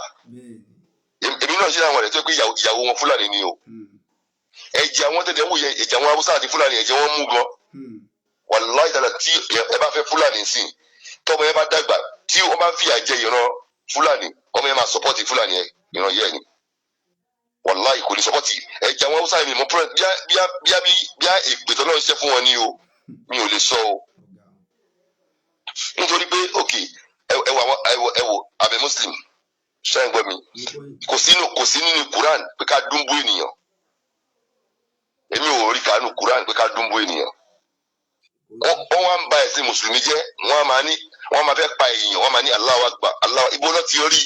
èmi náà ṣe àwọn ọ̀rẹ́ tó pé ìyàwó wọn Fúlàní ni o ẹ̀jẹ̀ àwọn tẹ̀lé wò yẹ ẹ̀jẹ̀ àwọn Haúsá àti Fúlàní ẹ̀jẹ̀ wọn mú gan wàláhì tààlà tí ẹ bá fẹ́ Fúlàní sí tọ́mọ yẹn bá dàgbà tí wọ́n bá fìyà jẹ ìran Fúlàní ọmọ yẹn máa sọpọ́tì Fúlàní ìran yẹn ni wàláhì kò ní sọpọ́tì ẹ̀jẹ̀ àwọn Haúsá mi mọ̀ bí ègbè tó náà ń ṣe fún wọn ni o mi ò lè sọ o nítorí pé òkè ẹwọ abẹ Muslim ṣáà ń gbọ́ mi kò sí nínú Quran pé ká dúnbú ènìyàn èmi ò rí kánú Quran pé ká dúnbú ènìyàn wọ́n wá ń ba ẹ̀sìn mùsùlùmí jẹ́ wọ́n máa fẹ́ pa èèyàn wọ́n máa ní Allahu Akbar Allah ibo náà ti rí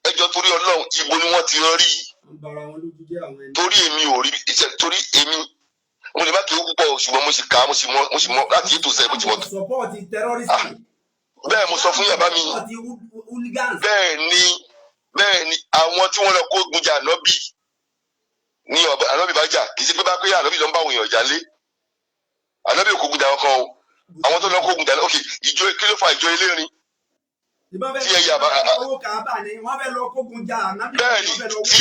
ẹjọ́ torí Ọlọ́run ibo ni wọ́n ti rí torí èmi ò rí torí èmi mo lè má kí ó púpọ̀ ṣùgbọ́n mo sì kà á mo sì mọ láti ètò sẹ́yìn mo ti mọ̀ bẹ́ẹ̀ mo sọ fún yàrá mi bẹ́ẹ̀ ni àwọn tí wọ́n lọ kó gunjà ànábì ní ànábì bá jà kì í ṣe pé bá pé ànábì ló ń bá àwọn èèyàn jà lé ànábì kò gunjà wọn kan o àwọn tó lọ kó gunjà ok ìjọ kí ló fa ìjọ elérin tí ẹ̀yà bá bẹ́ẹ̀ ni tí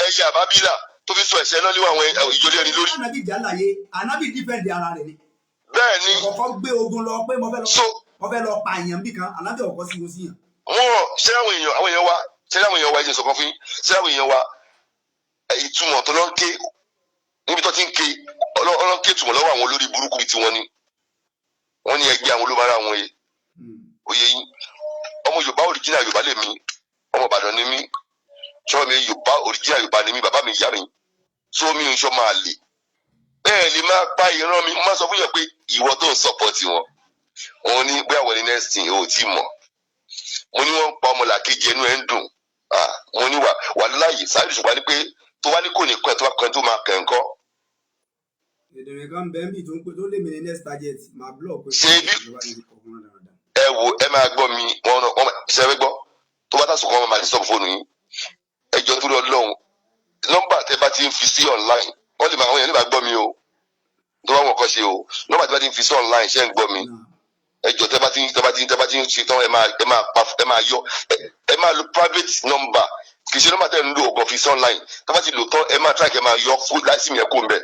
ẹ̀yà àbábílà tó fi sọ ẹ̀ṣẹ̀ náà níwọ̀n àwọn ìjọ elérin lórí. bẹ́ẹ̀ ni ọkọ̀ gbé ogun lọ pé mo fẹ́ lọ pa èèyàn bí kan ànábì ọkọ̀ sí wọn sí yàn. wọ́n ṣé àwọn èèyàn wa ẹ̀jẹ̀ sọ̀kan fún yín ṣé àwọn èèyàn wa ìtumọ̀ tó lọ ń ké níbi tó ti ń ké ọlọ́n ké ìtumọ̀ lọ́wọ́ àwọn olórí burúkú bíi tiwọn ni wọ́n ní ẹgbẹ́ àwọn olómọ́ra àwọn oyè yín ọmọ Yorùbá òrìjínà Yorùbá lè mí ọmọ Ìbàdàn ni mí sọ́ọ́ mi Yorùbá òrìjínà Yorùbá ni mí bàbá mi ìyá mi tó mi ń sọ máa lè bẹ́ẹ̀ lè máa pa ìran mi má sọ fún yàn pé ìwọ tó ń sọpọ́tì wọn òun ní bóyá wọlé next thing ò tí mọ̀ mo ní wọ́n ń pa ọmọlàkejì ẹnu ẹ̀ ń dùn mo ní wà láàyè sáré ṣùgbọ́n ní pé tó wá ní kò ní kọ́ ẹ̀ tó wá kọ́ ẹ̀ tó máa kẹ́ ń kọ́. ìdèrè kan bẹ́ẹ̀ bí tó lè mìíràn next target máa block. ṣé bí ẹ wo ẹ máa gbọ́ mi wọ́n ṣe fẹ́ gbọ́ tó bá tàṣùkọ́ wọn máa lè stop fóònù yín ẹ jọ tó lọ lọ́hùn nọ́mbà tẹ bá ti ń fi sí online wọ́n lè máa àwọn èèyàn lè máa gbọ́ mi o tó bá wọn kọ́ ṣe o nọ́mbà tẹ bá ti ń fi sí online ṣe ń gbọ́ mi ẹ jọ tẹ bá ti ń ṣe tán ẹ máa lo private number kì í ṣe nọ́mbà tẹ ń lo ọgọ fi sí online tẹ bá ti lò tán ẹ máa track ẹ máa yọ fún láìsí mi ẹ kó ń bẹ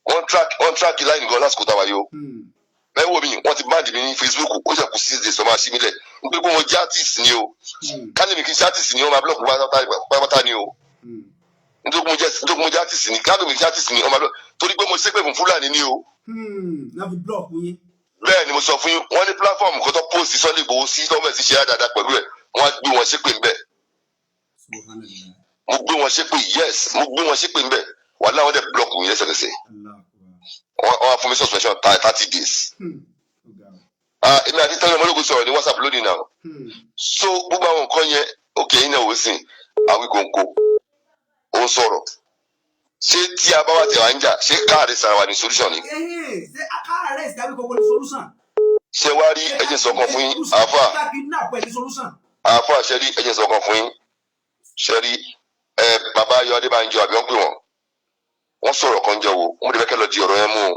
wọ́n track line gan lásìkò táwa yìí o ẹ wo mi wọ́n ti báàdì mi ní Facebook ó ṣe kù 6 days ọmọ àṣìmílẹ̀ nítorí pé mo jẹ́ artist ni o kálí mi kì í ṣe artist ni wọ́n máa block pátápátá ni o nítorí mo jẹ́ artist ni kálí mi kì í ṣe artist ni wọ́n máa block torí pé mo ṣépè fún Fúlàní ni o. bẹ́ẹ̀ ni mo sọ fún yín wọ́n ní platform kan tó post Sunday Igboho sí tọ́mọ̀ sí ṣe dáadáa pẹ̀lú ẹ̀ wọ́n á gbé wọn ṣépè ń bẹ̀ mo gbé wọn ṣépè yes mo gbé wọn ṣépè ń bẹ̀ wà láwọn dẹ̀ block yín lẹ́sẹ̀kẹsẹ̀ wọ́n á fún mi suspension 30 days. èmi àti tẹ́lẹ̀ ọmọlógún sọ̀rọ̀ ní WhatsApp lónìí náà so gbogbo àwọn nǹkan yẹn òkè yín náà wò sí Awikonko ó ń sọ̀rọ̀ ṣé tí a bá wà tẹ̀ wá ń jà ṣé káàrí sara wa ní solution ni. ṣé káàrí ẹ̀sìn Awikonko ní solution. ṣé wàá rí ẹ̀jẹ̀ sọ̀kan fún yín àáfà ṣe rí ẹ̀jẹ̀ sọ̀kan fún yín ṣe rí bàbá Ayọ̀ Adébánjọ àbí wọ́n pè wọ́n sọ̀rọ̀ kan jẹ́ wo wọ́n ti fẹ́ kẹ́ lọ di ọ̀rọ̀ yẹn mú o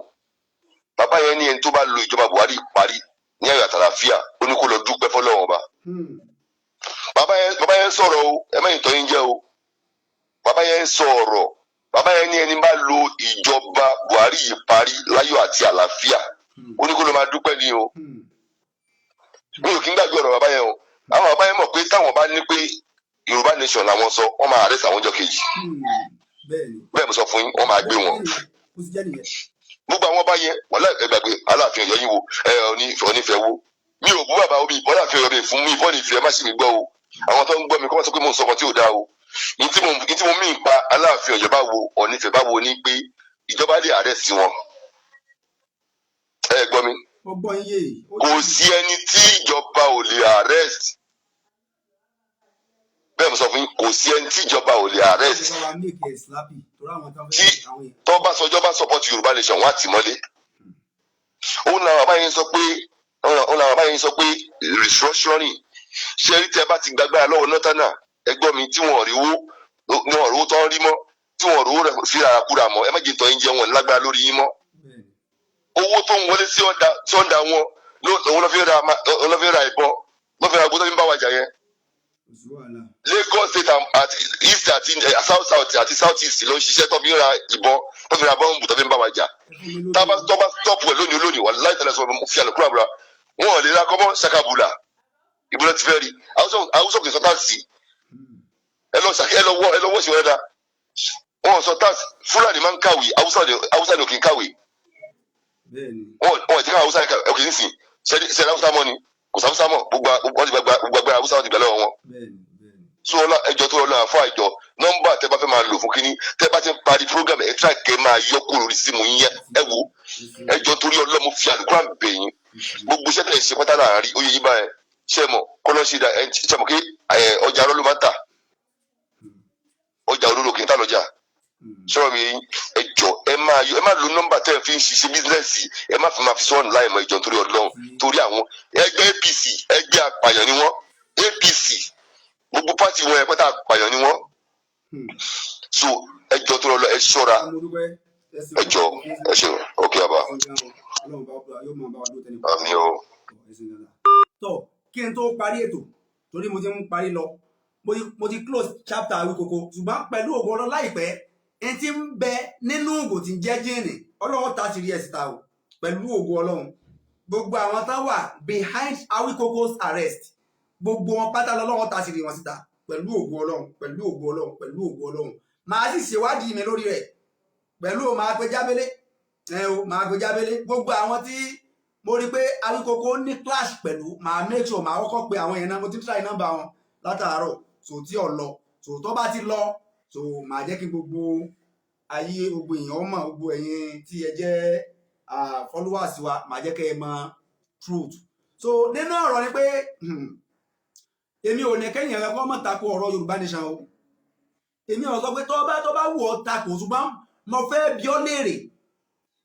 bàbá yẹn ní ẹni tó bá lo ìjọba Buhari parí ní ayọ̀ àtàlàfíà ó ní kó lọ dúpẹ́ fọlọ́wọ́n ọba bàbá yẹn sọ̀rọ̀ o ẹ mẹ́yìn tọ́ yín jẹ́ o bàbá yẹn sọ̀rọ̀ bàbá yẹn ní ẹni bá lo ìjọba Buhari yìí parí láyọ̀ àti àlàáfíà ó ní kó lọ máa dúpẹ́ ní o mi ò kí ń gbàgbé ọ̀rọ̀ bàbá yẹn o àwọn bàbá yẹn mọ̀ pé táwọn bá ní pé Yorùbá nation làwọn sọ wọ́n máa arrest àwọn ọjọ́ kejì bẹ́ẹ̀ mo sọ fún yín wọ́n máa gbé wọn gbogbo àwọn bá yẹn wọ́n láì gbàgbé Aláàfin Ọ̀yọ́ yín wo onífẹ́ wo mi ò bú bàbá omi ìbọn Aláàfin Ọ̀yọ́ mi fún mi ìbọn ìfẹ́ má sì mí gbọ́ o àwọn tó ń gbọ́ mi kọ́ wọ́n sọ pé mò ń sọ ọkàn tí ò dáa o ní tí mo mí pa Aláàfin Ọ̀yọ́ bá wo Ọ̀nífẹ́ bá wo ní pé ìjọba lè arrest wọn ẹ gbọ́ mi kò sí ẹni tí ìjọba ò lè arrest bẹ́ẹ̀ mo sọ fún yín kò sí ẹni tí ìjọba ò lè arrest tí tọ́ba support Yorùbá nation wọ́n á tì mọ́lé òun làwọn bàbá yẹn sọ pé restructuring ṣé rí tẹ́ bá ti gbàgbára lọ́wọ́ nọ́tánà ẹgbọ́n mi tí wọ́n rí owó tó ń rí mọ́ tí wọ́n rí owó rẹ̀ fi ara kúra mọ́ ẹ má jẹ́ tọ́ yín jẹ́ wọn lágbára lórí yín mọ́ owó tó ń wọlé sí ọ̀dà wọn òun ló fi ra ìbọn ló fi ra gbọ́dọ̀ fi ń bá wàjà yẹn. Lagos state àti east àti south àti south east ló ń ṣiṣẹ́ tó fi ń ra ìbọn tó fi ra bọ́ǹbù tó fi ń bá wàjà. Tọ́ba stop ẹ̀ lónìí wà láì tẹ̀lé sọ fi àlùkò àbúrà wọn ò lè ra kọ́mọ́ ṣakabula ìbúlẹ̀ ti fẹ́ rí àwùsọ kì í sọ táàsì ẹ lọ wọ́ sí wọn dá wọn sọ táàsì Fúlàní máa ń kàwé Haúsá ni ò kì í kàwé wọn ti ká Haúsá ẹ kì í sìn ṣẹlẹ̀ Haúsá mọ́ ni kò sí Haúsá mọ́ gbogbo ti gbàgbà Haúsá wọn ti gbà lọ́wọ́ wọn so ẹjọ́ tó lọ àfọ àjọ nọ́mbà tẹ́ bá fẹ́ máa lò fún kínní tẹ́ bá ti ń parí program ẹ tíra kẹ máa yọ kúrò lórí símù yín ẹ wo ẹjọ́ torí ọlọ́mọ fi àlùkò àbẹ̀yìn gbogbo iṣẹ́ tẹ̀ ṣe pátá láàárín oyè yín báyẹn ṣe mọ̀ kọ́lọ́ ṣe ṣe mọ̀ kí ọjà arọ́ ló máa ń tà ọjà olóró kì í tà lọ́jà sọ̀rọ̀ mi ẹjọ́ ẹ máa lo nọ́mbà tẹ́ fi ń ṣiṣẹ́ bísíǹnẹ́sì ẹ má fi máa fi sọ́ọ̀nù láì mọ ìjọ torí Ọlọ́run torí àwọn ẹgbẹ́ APC ẹgbẹ́ apààyàn ni wọ́n APC gbogbo pátì wọn ẹgbẹ́ tá apààyàn ni wọ́n so ẹjọ́ tó lọ ẹ ṣọ́ra ẹjọ́ ẹ ṣe òkè àbá àmì o. tó kí n tó parí ètò torí mo ti ń parí lọ mo ti close chapter Awíkoko ṣùgbọ́n pẹ̀lú ògo Ọlọ́run láìpẹ́ ẹni tí ń bẹ nínú ògò tí ń jẹ́ jíìnì Ọlọ́run ta sí rí ẹ̀sìn ta o pẹ̀lú ògo Ọlọ́run gbogbo àwọn tán wà behind Awíkoko's arrest gbogbo wọn pátá lọ́wọ́ ta sí rí wọn síta pẹ̀lú ògo Ọlọ́run pẹ̀lú ògo Ọlọ́run pẹ̀lú ògo Ọlọ́run màá sì ṣèwádìí mi lórí rẹ̀ pẹ̀lú màá pe jábélé màá pe jábélé gbogbo àwọn tí mo rí pé Awíkoko ní clash pẹ̀lú màá make sure màá kọ́kọ́ pe àwọn yẹn náà mo ti try nọ́mbà wọn látàárọ̀ so tí ò lọ so tó bá ti lọ so màá jẹ́ kí gbogbo ayé gbogbo èèyàn mọ̀ gbogbo ẹ̀yin tí ẹ jẹ́ followers wa màá jẹ́ kẹ́ ẹ mọ̀ truth so nínú ọ̀rọ̀ ni pé èmi ò ní kẹ́yìn ẹ̀rọ kọ́ mọ̀ tako ọ̀rọ̀ Yorùbá nation o èmi ò sọ pé tó bá wù ọ́ tako ṣùgbọ́n mo fẹ́ bi ọ́ léèrè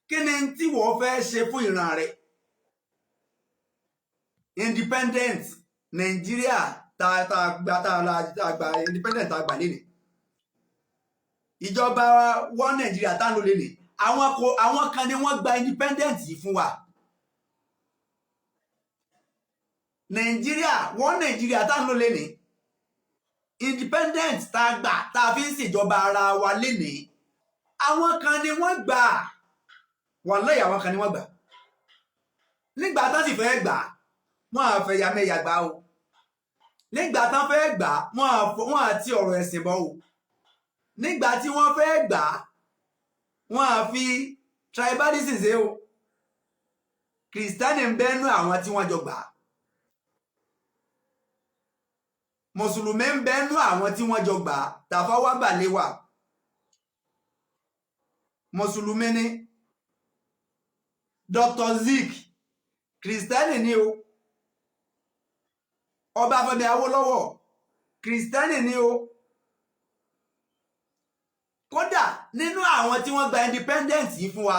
kí ni tí wọ́n fẹ́ ṣe fún ìran rẹ̀ independent Nàìjíríà tá gba independent tá gbà lẹ́nìí ìjọba wọn Nàìjíríà tá ń lò lẹ́nìí àwọn kan ni wọ́n gba independent yìí fún wa Nàìjíríà wọn Nàìjíríà tá ń lò lẹ́nìí independent tá gbà tá fi ń ṣèjọba ara wa lẹ́nìí àwọn kan ni wọ́n gbà wàláhì àwọn kan ni wọ́n gbà nígbà tán sì fẹ́ gbà wọ́n á fẹ́ yàmẹ̀yà gbà o nígbà tán fẹ́ gbà wọ́n á ti ọ̀rọ̀ ẹ̀sìn bọ̀ o nígbà tí wọ́n fẹ́ gbà wọ́n á fi tribalism ṣe o kìrìsìtánì ń bẹ́nu àwọn tí wọ́n jọ gbà mùsùlùmí ń bẹ́nu àwọn tí wọ́n jọ gbà Tafawa Balewa mùsùlùmí ni Dr. Zik kìrìsìtánì ni o Ọbáfẹ́mi Awólọ́wọ̀ kìrìsìtánì ni o kódà nínú àwọn tí wọ́n gba independent yìí fún wa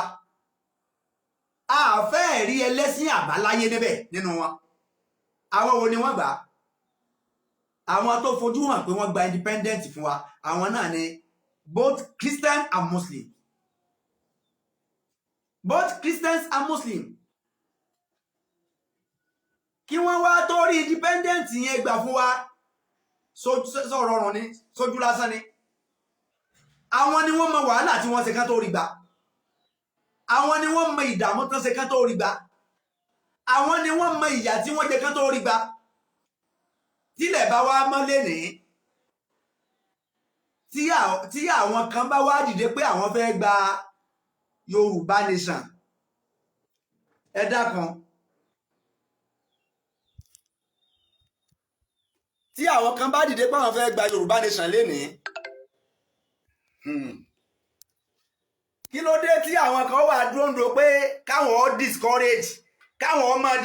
a fẹ́ rí ẹlẹ́sìn àbáláyé níbẹ̀ nínú wọn àwọn wo ni wọ́n gbà àwọn tó fojú hàn pé wọ́n gba independent fún wa àwọn náà ni both Christian and Muslim both Christians and Muslim kí wọ́n wá tó rí independent yẹn gbà fún wa sọ̀rọ̀ ọ̀run ni sójú lásán ni àwọn ni wọ́n mọ wàhálà tí wọ́n ṣe kán tó rí gbà àwọn ni wọ́n mọ ìdààmú tán ṣe kán tó rí gbà àwọn ni wọ́n mọ ìyà tí wọ́n jẹ kán tó rí gbà tílẹ̀ bá wá mọ́ lénìí tí àwọn kan bá wá dìde pé àwọn fẹ́ gba Yorùbá nation ẹ dákun tí àwọn kan bá dìde pé àwọn fẹ́ gba Yorùbá nation lénìí kí ló dé tí àwọn kan wà dúró pé káwọn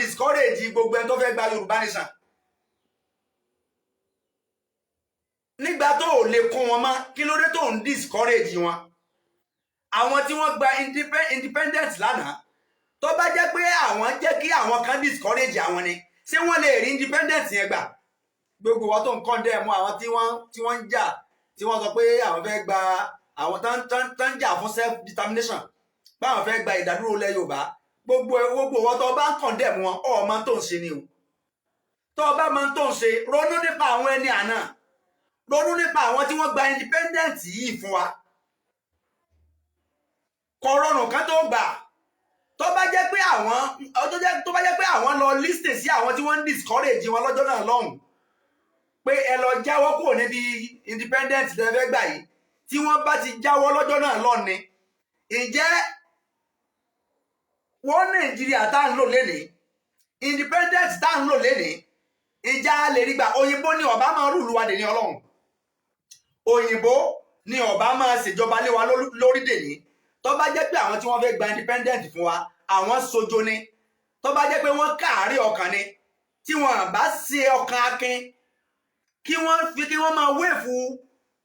discourage gbogbo ẹni tó fẹ́ gba Yorùbá nation nígbà tó ò lè kún wọn mọ́ kí ló dé tó ń discourage wọn àwọn tí wọ́n gba independence lánàá tó bá jẹ́ pé àwọn jẹ́ kí àwọn kan discourage àwọn ni ṣé wọ́n lè rí independence yẹn gbà gbogbo wọn tó ń condemn àwọn tí wọ́n ń jà tí wọ́n sọ pé àwọn fẹ́ gba àwọn tó ń jà fún self determination pé àwọn fẹ́ gba ìdádúró ilẹ̀ Yorùbá gbogbo wọn tó bá ń condemn wọn ọmọ tó ń ṣe ni o tó bá máa ń tó ń ṣe ronú nípa àwọn ẹni àná ronú nípa àwọn tí wọ́n gba independence yìí fún wa kò rọrùn kan tó gbà tó bá jẹ́ pé àwọn lọ listen sí àwọn tí wọ́n ń discourage wọn lọ́jọ́ náà lọ́hùn pé ẹ lọ jáwọ́ kúrò níbi independence tẹ́fẹ́ gbà yìí tí wọ́n bá ti jáwọ́ lọ́jọ́ náà lọ́ni ǹjẹ́ wọ́n Nàìjíríà tá ń lò lénìí independence tá ń lò lénìí ìjà lè rí gbà òyìnbó ni ọba máa rúlu wa dèní Ọlọ́run òyìnbó ni ọba máa ṣèjọba lé wa lórí dèní tó bá jẹ́ pé àwọn tí wọ́n fẹ́ gba independent fún wa àwọn sojo ni tó bá jẹ́ pé wọ́n káàárẹ̀ ọkàn ni tí wọ́n bá ṣe ọkàn akin kí wọ́n máa wéèfù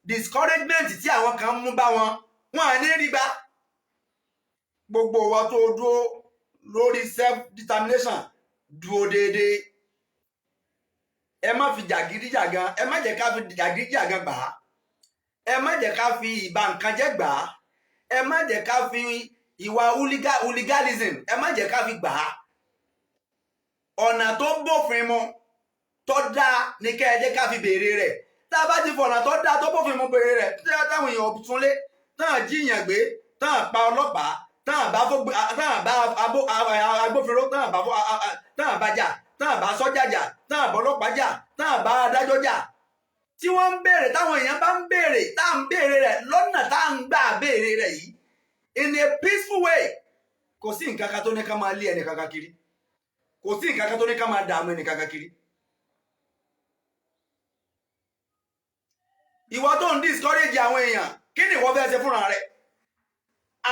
discouragement tí àwọn kan mú bá wọn à ní rí gbà gbogbo wa tó dúró lórí self determination dúró déédéé ẹ má fi jàgídíjàgan ẹ má jẹ́ ká fi jàgídíjàgan gbà á ẹ má jẹ́ ká fi ìbá nǹkan jẹ́ gbà á ẹ má jẹ́ ká fi ìwà hooliganism ẹ má jẹ́ ká fi gbà á ọ̀nà tó bófin mu tó dáa ní kẹ́ ẹ jẹ́ ká fi béèrè rẹ̀ tá a bá ti fọ̀nà tó dáa tó bófin mu béèrè rẹ̀ tí táwọn èèyàn túnlé táwọn jíyàn gbé táwọn pa ọlọ́pàá táwọn bá agbófinró táwọn bá jà táwọn bá sọ́jà jà táwọn bá ọlọ́pàá jà táwọn bá adájọ́ jà tí wọ́n ń béèrè táwọn èèyàn bá ń béèrè tá à ń béèrè rẹ̀ lọ́nà tá à ń gbà béèrè rẹ̀ yìí in a peaceful way kò sí nǹkan kan tó ní ká máa lé ẹnì kankan kiri kò sí nǹkan kan tó ní ká máa dààmú ẹnì kankan kiri. ìwọ tó ń discourage àwọn èèyàn kí ni ìwọ fẹ́ ṣe fúnra rẹ̀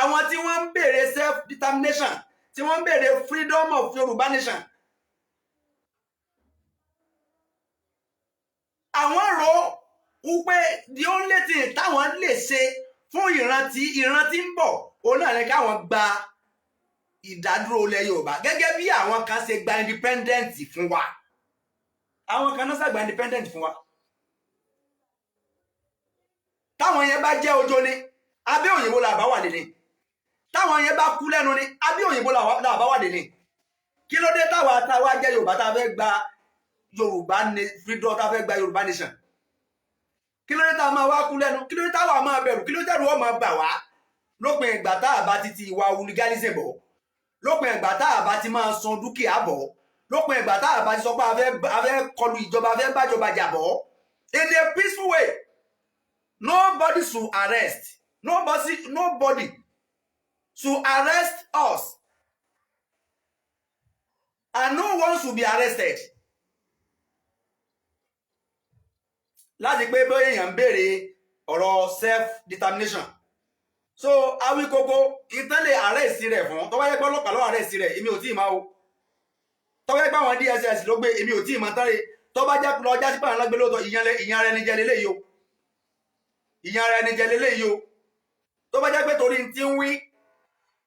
àwọn tí wọ́n ń béèrè self determination tí wọ́n ń béèrè freedom of Yorùbá nation àwọn rò wípé the only thing táwọn lè ṣe fún ìran tí ń bọ̀ òun náà ni káwọn gba ìdádúró ilẹ̀ Yorùbá gẹ́gẹ́ bí àwọn kan ṣe gba independent fún wa àwọn kan náà ṣàgbà independent fún wa táwọn yẹn bá jẹ́ ojo ni abẹ́ òyìnbó là bá wà lélẹ̀ táwọn yẹn bá kú lẹ́nu ni abẹ́ òyìnbó là bá wà lélẹ̀ kí ló dé táwa jẹ́ Yorùbá tá a fẹ́ gba Yorùbá freedom tá a fẹ́ gba Yorùbá nation kí ló dé tá a máa wá kú lẹ́nu kí ló dé táwa máa bẹ̀rù kí ló dé tẹ̀rù ọmọ bà wá lópin ìgbà tá a bá ti ti ìwà hooliganism bọ̀ lópin ìgbà tá a bá ti máa san dúkìá bọ̀ lópin ìgbà tá a bá ti sọ pé a fẹ́ kọlu ìjọba a fẹ́ bájọba jà bọ̀ in a peaceful way nobody should arrest nobody should arrest us and no one should be arrested. láti pé bóyá èèyàn ń béèrè ọ̀rọ̀ self determination so Awíkókó ìtàn lè arrest rẹ̀ fún tó bá yẹ pé ọlọ́pàá ló arrest rẹ̀ èmi ò tí ì máa o tó bá yẹ pé àwọn DSS ló gbé èmi ò tí ì máa tán rè tó bá jẹ́ lọ jásí pàrọ̀ lágbé lóòótọ́ ìyàn ara ẹni jẹ lélẹ́yìí o ìyàn ara ẹni jẹ lélẹ́yìí o tó bá jẹ́ pé torí ti ń wí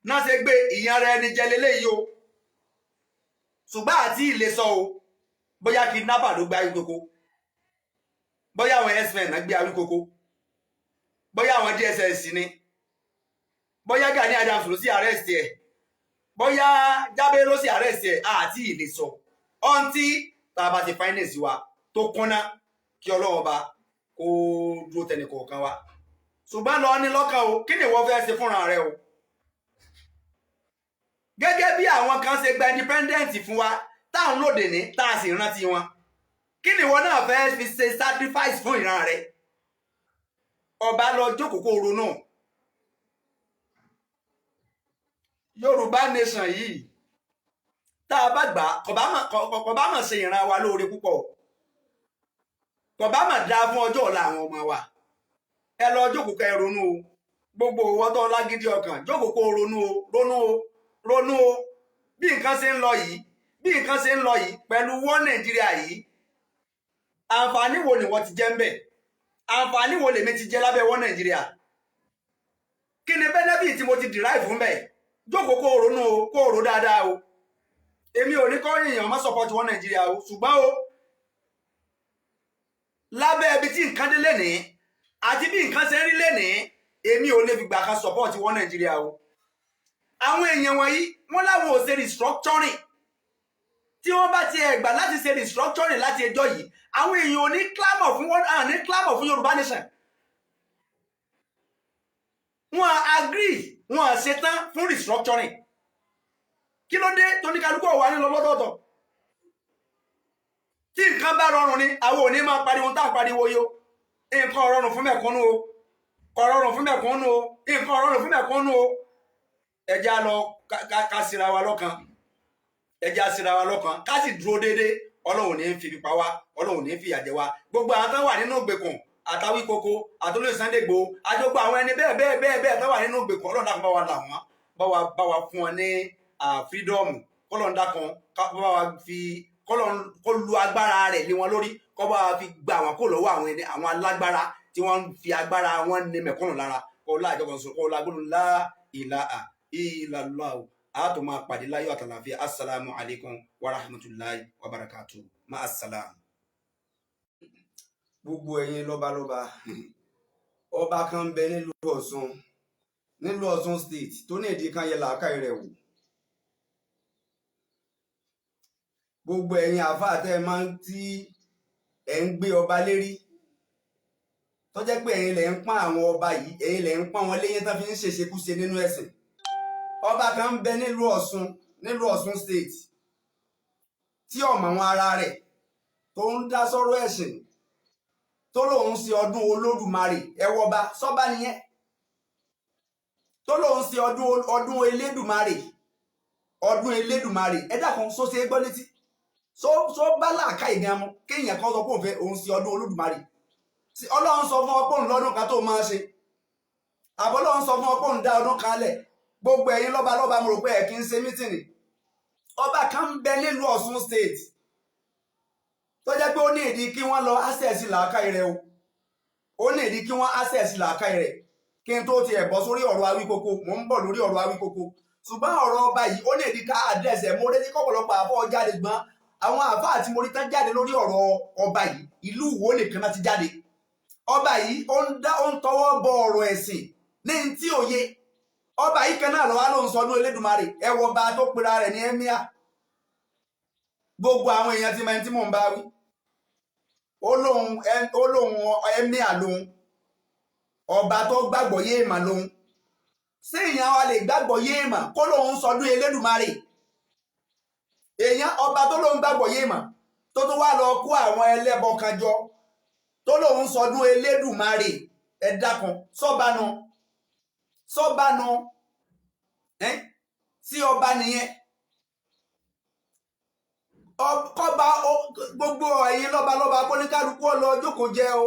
náà ṣe gbé ìyàn ara ẹni jẹ lélẹ́yìí o ṣùgbọ́n àti ilé sọ o bóyá kidnapper ló gba Awíkókó bóyá àwọn x-men náà gbé Awíkókó bóyá àwọn DSS ni bóyá Gani Adams ló sí arrest ẹ̀ bóyá Jábé ló sí arrest ẹ̀ àti ilé sọ ọ̀ntí tá a bá ti finance wa tó kúnná kí Ọlọ́run bá kó dúró tẹnì kọ̀ọ̀kan wa ṣùgbọ́n lọ ní lọ́kàn o kí ni ìwọ fẹ́ ṣe fúnra rẹ o gẹ́gẹ́ bí àwọn kan ṣe gba independent fún wa táwọn lòdì ní tá a sì rántí wọn kí ni ìwọ náà fẹ́ fi ṣe sacrifice fún ìran rẹ ọba lọ jókòó kó ronú Yorùbá nation yìí tá a bá gbà kò bá mọ̀ ṣe ìran wa lóore púpọ̀ kò bá mọ̀ dáa fún ọjọ́ ọ̀la àwọn ọmọ wa ẹ lọ jókòó kẹ́ ronú o gbogbo owó tó lágídí ọkàn jókòó kó ronú o bí nǹkan ṣe ń lọ yìí pẹ̀lú wọ́n Nàìjíríà yìí àǹfààní wo ni wọ́n ti jẹ́ ń bẹ̀ àǹfààní wo lèmi ti jẹ́ lábẹ́ wọ́n Nàìjíríà kí ni benefit tí mo ti derive fún bẹ̀ jókòó kó ronú o kó ro dáadáa o èmi ò ní kọ́ èèyàn má support wọ́n Nàìjíríà o ṣùgbọ́n o lábẹ́ ibi tí nǹkan dé lénìí àti bí nǹkan ṣe ń rí lénìí èmi ò lè fi gbà kan support wọ́n Nàìjíríà o àwọn èèyàn wọ̀nyí wọ́n láwọn ò ṣe restructuring tí wọ́n bá ti ẹ̀gbà láti ṣe restructuring láti ẹjọ́ yìí àwọn èèyàn ò ní clamor fún Yorùbá nation wọ́n agree wọ́n ṣetán fún restructuring kí ló dé tó ní kálukú wà nílọ lọ́dọ̀ọ̀tọ̀ tí nǹkan bá rọrùn ni àwọn ò ní máa pariwo tá à ń pariwo yó nǹkan rọrùn fún mẹ̀kúnnù o kò rọrùn fún mẹ̀kúnnù o nǹkan rọrùn fún mẹ̀kúnnù o ẹjá lọ ká síra wa lọ́kàn ká sì dúró déédéé Ọlọ́run ní fi pa wá Ọlọ́run ní fi àjẹ wa gbogbo àwọn tó wà nínú ìgbèkùn àtàwí koko àtolóyè Sunday Igboho àjọgbọ àwọn ẹni bẹ́ẹ̀ tó wà nínú ìgbèkùn Ọlọ́run dákun bá wa là wọ́n bá wa fún wọn ní freedom kọ́lọ́n dákun bá wa fi kó lu agbára rẹ̀ lé wọn lórí kó bá wa fi gba àwọn kó lọ́wọ́ àwọn alágbára tí wọ́n fi agbára wọn ní mẹ̀kúnnù lára kọ́lá àjọgbọ̀n sọ kọ́lá gbọ́dọ̀ lá ilaha illallah a tó máa pàdé láyọ̀ àtàlàfíà assalamu alaikum wa rahmatullahi wa barakatuh ma assalam. gbogbo ẹ̀yin lọ́balọ́ba ọba kan ń bẹ nílùú Ọ̀ṣun state tó ní èdè kan yẹ làákàyè rẹ̀ wò gbogbo ẹ̀yin àfáà tẹ́ máa ń tí ẹ̀ ń gbé ọba lérí tó jẹ́ pé ẹ̀yin lẹ̀ ń pọ́n àwọn ọba yìí ẹ̀yin lẹ̀ ń pọ́n wọn léyìn tó fi ń ṣèṣekúṣe nínú ẹ̀sìn ọba kan ń bẹ nílùú Ọ̀ṣun state tí ọmọ àwọn ara rẹ̀ tó ń dá sọ́rọ̀ ẹ̀sìn tó lóun ṣe ọdún Olódùmarè ẹwọba sọ́ba nìyẹn tó lóun ṣe ọdún Elédùmarè ẹ dákun só ṣe é gbọ́ létí só bá làákà ìgbàmù kéèyàn kan sọ pé òun fẹ́ òun ṣe ọdún Olódùmarè Ọlọ́run sọ fún ọ pé òun lọ́dún kan tó máa ṣe àbọ́lọ́run sọ fún ọ pé òun dá ọdún kan lẹ̀ gbogbo ẹ̀yin lọ́balọ́ba mo rò pé ẹ̀ kí ń ṣe mítìnì ọba kan ń bẹ nílùú Ọ̀ṣun state tó jẹ́ pé ó ní ìdí kí wọ́n lọ access làákàyè rẹ̀ ó ní ìdí kí wọ́n access làákàyè rẹ̀ kí n tó ti ẹ̀bọ́ sórí ọ̀rọ̀ Awíkókó mò ń bọ̀ lórí ọ̀rọ̀ Awíkókó ṣùgbọ́n ọ̀rọ̀ ọba yìí ó ní ìdí ká address ẹ̀ mo retí kọ́pọ̀lọpọ̀ àfọ́ jáde gbọ́n àwọn àfáà àti mo rí tán jáde lórí ọ̀rọ̀ ọba yìí ìlú Ìwó nìkan náà ti jáde ọba yìí ó ń tọwọ́ bọ ọ̀rọ̀ ẹ̀sìn ní tí òye ọba yìí kan náà lọ́wọ́ ló ń sọdún Elédùmarè ẹwọ ọba tó pera rẹ̀ ní emir gbogbo àwọn èèyàn tí mẹ́rin tí mò ń bá wí ó lóun emir lòun ọba tó gbàgbọ́ yéèmà lòun sí èèyàn wa lè gbàgbọ́ yéèmà kó lóun sọdún Elédùmarè èèyàn ọba tó lóun gbàgbọ́ yéèmà tó tún wá lọ kó àwọn ẹlẹ́bọ kan jọ tó lóun sọdún Elédùmarè ẹ dákun sọ́bánu sí ọba nìyẹn kọba gbogbo ẹ̀yin lọ́balọ́ba kóníkálukú lọ jókòó jẹ́ o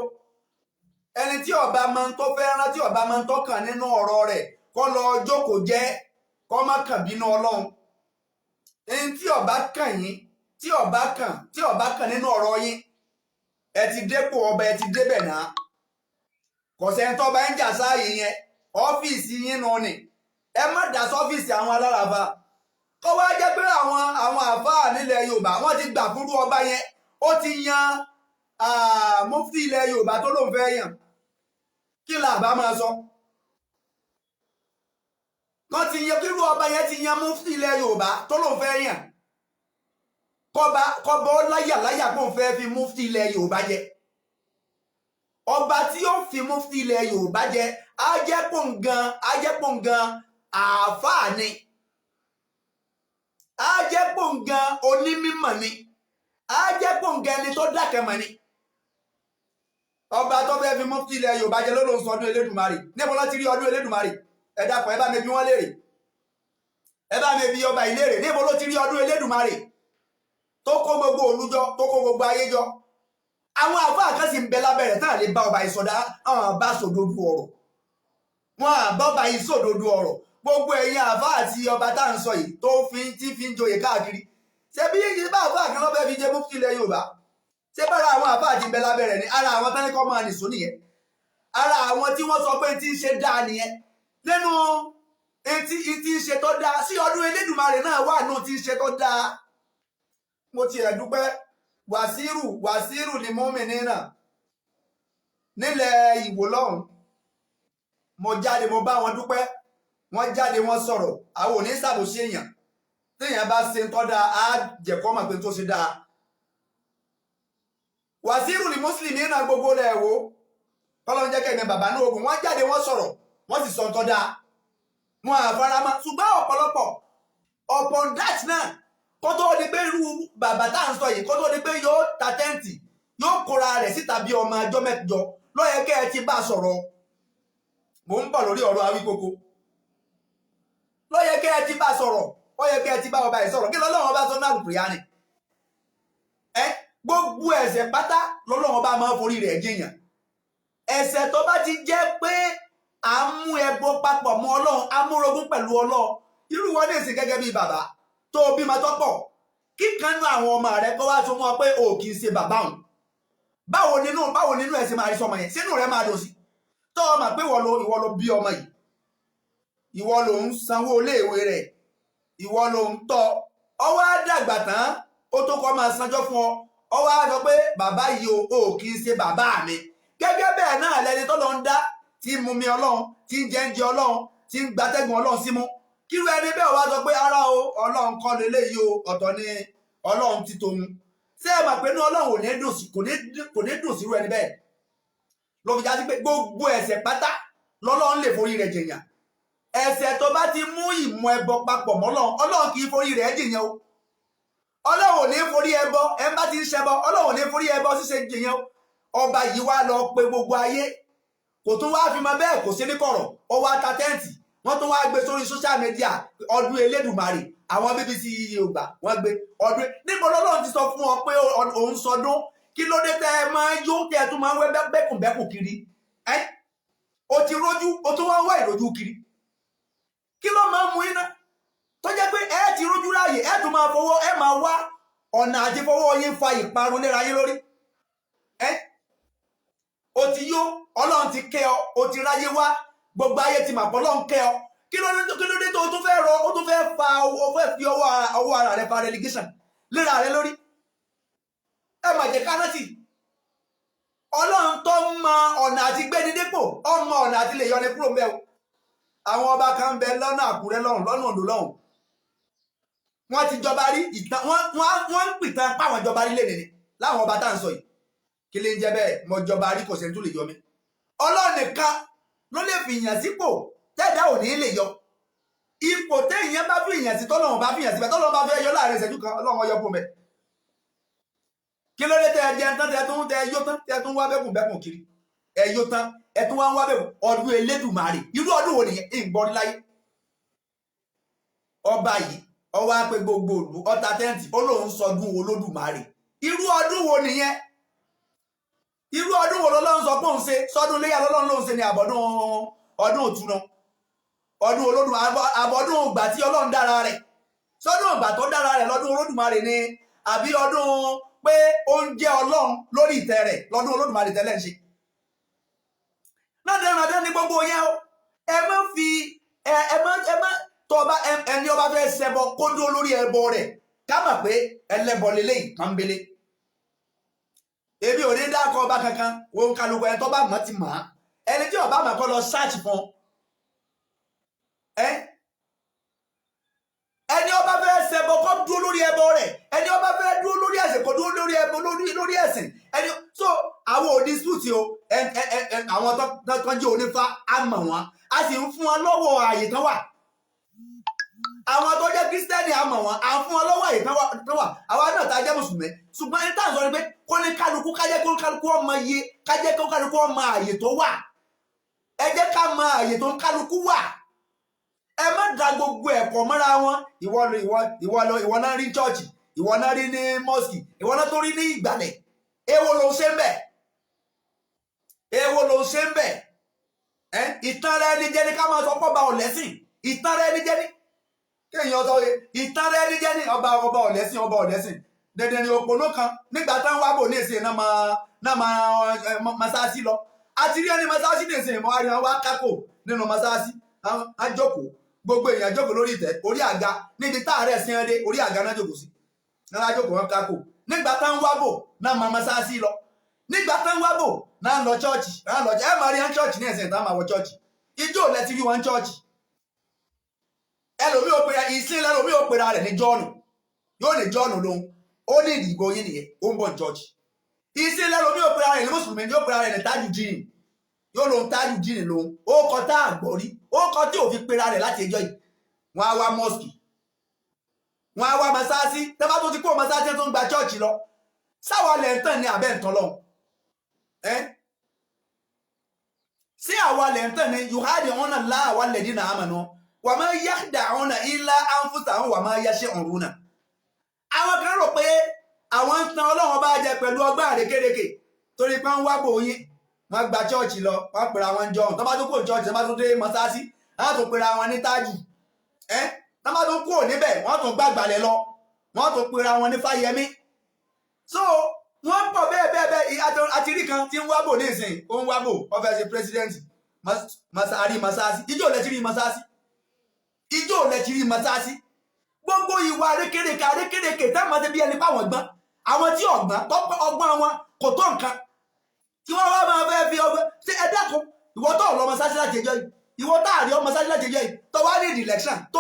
ẹni tí ọba máa ń tó fẹ́ràn tí ọba máa ń tọ́kàn nínú ọ̀rọ̀ rẹ̀ kó lọ jókòó jẹ́ kó má kàn bínú Ọlọ́run ẹni tí ọba kàn yín tí ọba kàn nínú ọ̀rọ̀ yín ẹ ti dépò ọba ẹ ti débẹ̀ náà kò sẹ́ni tó bá ń jà sáàyè yẹn ọ́fíìsì yín nù ni ẹ má dá sọ́fíìsì àwọn aláràfà kó wá jẹ́ pé àwọn àfáà nílẹ̀ Yorùbá wọ́n ti gbà fúrú ọba yẹn ó ti yan mufti ilẹ̀ Yorùbá tó lóun fẹ́ yàn kí là bá máa sọ wọ́n ti yan kírú ọba yẹn ti yan mufti ilẹ̀ Yorùbá tó lóun fẹ́ yàn kọba láyà kó n fẹ́ fi mufti ilẹ̀ Yorùbá jẹ ọba tí ó fi mufti ilẹ̀ Yorùbá jẹ á jẹ́ pòǹgan àáfàá ni á jẹ́ pòǹgàn onímímọ̀ ni á jẹ́ pòǹgàn ẹni tó dákẹ́mọ̀ ni. ọba tó fẹ́ fi mufti ilẹ̀ Yorùbá jẹ ló ló ń sọ ọdún Elédùmarè níbo ló ti rí ọdún Elédùmarè ẹ dákun ẹ bá mi bí wọ́n léèrè ẹ bá mi bí ọba ìlérè níbo ló ti rí ọdún Elédùmarè tó kó gbogbo olújọ tó kó gbogbo ayé jọ. àwọn àfáà kan sì ń bẹ lábẹ́rẹ̀ tán lè bá ọba ìsọdá bá sòdodo ọ̀rọ̀ wọn àbá ọba ìsòdodo ọ̀rọ̀ gbogbo ẹ̀yin àfáà àti ọba tá à ń sọ yìí tó fi ń joyè káàkiri ṣe bí yíyí bá àfáà kan lọ́fẹ́ fi jẹ mufti ilẹ̀ Yorùbá ṣé bára àwọn àfáà ti ń bẹ lábẹ́rẹ̀ ni ara àwọn tẹ́lẹ̀kọ́ máa nìṣó nìyẹn ara àwọn tí wọ́n sọ pé tí ń ṣe dáa nìyẹn nínú tí ń ṣe tó dáa sí ọdún Elédùmarè náà wà nù tí ń ṣe tó dáa. mo ti ẹ̀ dúpẹ́ wàsíìrù ni mọ́mìnì náà nílẹ̀ Ìwó lọ́hùn mo jáde mo bá wọn dúpẹ́ wọ́n jáde wọ́n sọ̀rọ̀ àwọn ò ní ṣàbòsí èèyàn téèyàn bá ṣe ń tọ́ dáa á jẹ̀kọ́ mọ̀ pé tó ṣe dáa. wàsíìrù ni mùsùlùmí náà gbogbo lẹ̀ wò tọ́lọ́run jẹ́ kẹ́mi bàbá náà ogun wọ́n jáde wọ́n sọ̀rọ̀ wọ́n sì sọ ń tọ́ dáa wọn àfaramọ́ ṣùgbọ́n ọ̀pọ̀lọpọ̀ upon that náà kó tó di pé irú bàbá tá à ń sọ yìí kó tó di pé yóò ta tẹ́ǹtì yóò kóra rẹ̀ síta bí ọmọ ọjọ́ mẹ́jọ ló yẹ kẹ́ ẹ ti bá sọ̀rọ̀ mò ń bọ̀ lórí ọ̀rọ̀ Awíkókó ló yẹ kẹ́ ẹ ti bá sọ̀rọ̀ ó yẹ kẹ́ ẹ ti bá ọba yìí sọ̀rọ̀ kí lọ́lọ́run bá sọ náà Kùránì gbogbo ẹ̀ṣẹ̀ pátá lọ́lọ́run bá máa forí rẹ̀ jiyàn ẹ̀ṣẹ̀ tó bá ti jẹ́ pé à ń mú ẹbọ papọ̀ mọ́ Ọlọ́run amúrogún pẹ̀lú Ọlọ́run irú wọn ní ìsìn gẹ́gẹ́ bí bàbá tó bímọ tó pọ̀ kíkan nú àwọn ọmọ rẹ kó wá tún mọ́ pé o kì í ṣe bàbá òun báwo nínú ẹ̀sìn máa rí sọmọ yẹn sínú rẹ máa dùn sí tó o mọ̀ pé ìwọ ló bí ọmọ yìí ìwọ ló ń sanwó iléèwé rẹ̀ ìwọ ló ń tọ́ ọ wá dàgbà tán ó tó kọ́ máa sanjọ́ fún ọ wá sọ pé bàbá yìí o kì í ṣe bàbá mi gẹ́gẹ́ bẹ́ẹ̀ náà lẹni tó lọ ń dá tí ń mumi Ọlọ́run tí ń jẹ́ǹjẹ́ Ọlọ́run tí ń gbatẹ́gùn Ọlọ́run símú kíru ẹni bẹ́ẹ̀ wá sọ pé ara o Ọlọ́run kọ́ leléyìí o ọ̀tọ̀ ni Ọlọ́run ti tòun ṣé ẹ mọ̀ pé ní Ọlọ́run kò ní dùn sírú ẹni bẹ́ẹ̀ ló fi já sí pé gbogbo ẹ̀ṣẹ̀ pátá lọ́lọ́run lè forí rẹ̀ jìyàn ẹ̀ṣẹ̀ tó bá ti mú ìmọ̀ ẹbọ papọ̀ mọ́ Ọlọ́run kì í forí rẹ̀ jìyàn o Ọlọ́run ò ní forí ẹbọ ẹ bá ti ń ṣẹbọ Ọlọ́run ò ní forí ẹbọ ṣíṣe jìyàn ọba yìí wá lọ pé gbogbo ayé kò tún wá fi mọ bẹ́ẹ̀ kò sí ní kọ̀rọ̀ ó wá ta tẹ́ǹtì wọ́n tún wá gbé sórí social media ọdún Elédùmarè àwọn BBC Yorùbá wọ́n gbé ọdún níbo lọ́lọ́run ti sọ fún ọ pé òun sọdún kí ló dé tẹ́ ẹ máa yó tẹ́ ẹ tún máa ń wẹ́ bẹ́kùnbẹ́kùn kiri o ti rójú o tún wá ń wá ìrójú kiri kí ló máa ń mú iná tó jẹ́ pé ẹ ti rójú láàyè ẹ tún máa fọwọ́ ẹ máa wá ọ̀nà àti fọwọ́ yín fa ìparun léra yín lórí o ti yó Ọlọ́run ti kẹ́ ọ o ti ráyé wá gbogbo ayé ti mà pọ̀ Ọlọ́run kẹ́ ọ kí ló dé tó o tún fẹ́ rọ o tún fẹ́ fa o fẹ́ fi ọwọ́ ara rẹ fa relegation léra rẹ lórí ẹ mà jẹ́ kánátì Ọlọ́run tó ń mọ ọ̀nà àti gbéni dépò ọmọ ọ̀nà àti lè yọni kúrò mẹ́wò àwọn ọba kan ń bẹ lọ́nà Àkúrẹ́ lọ́hùn lọ́nà Oǹdó lọ́hùn wọ́n ti jọba rí ìtàn wọ́n ń pìtàn páwọn jọba rí lẹ́nìí láwọn ọba tá à ń sọ yìí kí lè ń jẹ́ bẹ́ẹ̀ mo jọba rí kò sẹ́ni tó lè yọ mí Ọlọ́run nìkan ló lè fi ìyàn sípò tẹ́ẹ̀dá ò ní lè yọ ipò téèyàn bá fi ìyàn sí tọ́lọ́run bá fi ìyàn síbẹ̀ tọ́lọ́run bá fẹ́ yọ láàrin ìṣẹ́jú kan Ọlọ́run yọ fún mi kí ló dé tẹ́ ẹ jẹun tán tẹ́ ẹ yó tán tẹ́ ẹ tún wá bẹ́kùn kiri ẹ yó tán ẹ tún wá ń wá bẹ́kùn ọdún Elédùmarè irú ọdún wo nìyẹn ìgbọ́n láyé ọba yìí ọwọ́ á pé gbogbo òlù ọta tẹ́ǹtì ó lóun sọdún Olódùmarè irú ọdún wo nìyẹn irú ọdún wo lọ́lọ́run sọ pé òun ṣe sọdún léyà lọ́lọ́run lòun ṣe ni àbọ̀dún ọdún òtúnú ọdún olódùn àbọ̀dún ògbà tí Ọlọ́run dára rẹ̀ sọdún ògbà tó dára rẹ̀ lọ́dún Olódùmarè ni àbí ọdún pé ó ń jẹ́ Ọlọ́run lórí ìtẹ́ rẹ̀ lọ́dún Olódùmarè tẹ́lẹ̀ ń ṣe náà ní gbogbo yẹn o ẹ má fi ẹ má tó ọba ẹni ọba fẹ́ ṣẹbọ kó dúró lórí ẹbọ rẹ̀ ká mọ̀ pé ẹlẹ́bọ lélẹ́yìí kan bele ebi ò ní dákọ ọba kankan wọn kálukú ẹni tó bá mọ̀ ti mọ̀ ẹni tí ọba mọ̀ kọ́ lọ search fún ẹni ọba fẹ́ ṣẹbọ kó dúró lórí ẹbọ rẹ̀ ẹni ọba fẹ́ dúró lórí ẹ̀sìn kó dúró lórí ẹbọ lórí ẹ̀sìn ẹni so àwọn òdi sùtì o àwọn tó jẹ́ onífá á mọ̀ wọn a sì ń fún wọn lọ́wọ́ ààyè kan wà àwọn tó jẹ́ kírísítẹ́nì àmọ̀ wọn à ń fún wọn lọ́wọ́ àyè tán wà àwa náà tá a jẹ́ mùsùlùmí ṣùgbọ́n ẹni tá à ń sọ ni pé kó ní kálukú kájẹ́ kó kálukú ọmọ iye kájẹ́ kó kálukú ọmọ àyè tó wà ẹ jẹ́ ká mọ àyè tó ń kálukú wà ẹ má da gbogbo ẹ̀kọ́ mọ́ra wọn ìwọ náà rí chọ́ọ̀chì ìwọ náà rí ní mọ́sìkì ìwọ náà tó rí ní ìgbàlẹ̀ èwo ló ṣe ń bẹ̀ èwo ló ṣe ń bẹ̀ ìtàn rẹ ní jẹ́ ní ká máa sọ pọ́ bá ọ̀lẹ́sìn ìtàn rẹ ní jẹ́ ní kéèyàn sọ ìtàn rẹ ní jẹ́ ní ọba ọ̀lẹ́sìn dẹ̀dẹ̀ ni òpónú kan nígbà tán wá bò ní ìsìn náà máa masáàsì lọ àti rí ẹni masáàsì ní ìsìn ìmọ̀ àríwá wá kákò nínú masáàsì á jókòó gbogbo èèyàn jókòó lórí ìtẹ́ orí àga níbi táàrẹ̀ sí ẹdẹ orí àga náà jókòó sí náà jókòó wọn kákò nígbà tán wá bò náà máa masáàsì lọ nígbà tán wá bò náà lọ chọ́ọ̀chì ẹ máa rí wọn chọ́ọ̀chì ní ìsìn táwọn máa wọ chọ́ọ̀chì ijó lẹ ti rí wọn chọ́ọ̀chì ẹlòmí ò pera ìsìn lẹ́lòmí ò pera rẹ̀ ní jọ́ọ̀nù yóò ní jọ́ọ̀nù lóhun ó ní ìdìbò yín nìyẹn ó ń bọ̀ ní chọ́ọ̀chì ìsìn lẹ́lòmí ò pera rẹ̀ ní mùsùlùmí yóò pera rẹ̀ ní tájù díìnì yóò lóhun tájù díìnì lóhun ó kọ tá àgbọ̀rí ó kọ tí òfin pera rẹ̀ láti ẹjọ́ yìí wọ́n á wá mọ́sìkì wọ́n á wá masáàsì tẹ́fà tó ti kó masáàsì tó ń gba chọ́ọ̀chì lọ sáwọn lẹ̀ ń tàn ní abẹ́ ǹtàn lọ́hùn sí àwa lẹ̀ ń tàn ní yuhadi ọ̀nà láàwà lẹ̀dí nà ámà náà wà máa yáhdà ọ̀nà ilá ánfúsà wà máa yáṣẹ́ ọ̀run náà àwọn kan rò pé àwọn ń tan ọlọ́run bá jẹ pẹ̀lú ọgbọ́n àrékérekè torí pé ń wá bò yín wọ́n gba chọ́ọ̀chì lọ wọ́n pèrè àwọn jọ̀hún tó bá tó kó chọ́ọ̀chì tó bá tó dé mọ́sáàsì wọ́n tó pèrè àwọn ní tájù tó bá tó kúrò níbẹ̀ wọ́n tó gbàgbàlẹ̀ lọ wọ́n tó pèrè àwọn ní fáyẹmí so wọ́n pọ̀ bẹ́ẹ̀ àti rí kan tí ń wá bò ní ìsìn ó ń wá bò wọ́n fẹ́ ṣe pírẹsidẹ́ǹtì mọ́sáàsì ijó lẹ ti rí mọ́sáàsì ijó lẹ ti rí mọ́sáàsì gbogbo ìwà arékèrèkè táwọn ọmọdé bí ẹni páwọn gbọ́n àwọn tí ọgbọ́n tọ́pọ̀ ọgbọ́n wọn kò tó nǹkan tí wọ́n wá máa fẹ́ fi ọgbọ́n ṣe ẹ dákun ìwọ tó lọ mọ́sáàsì láti ẹjọ́ yìí ìwọ táàrí ọmọ mọ́sáàsì láti ẹjọ́ yìí tó wá nídìí election tó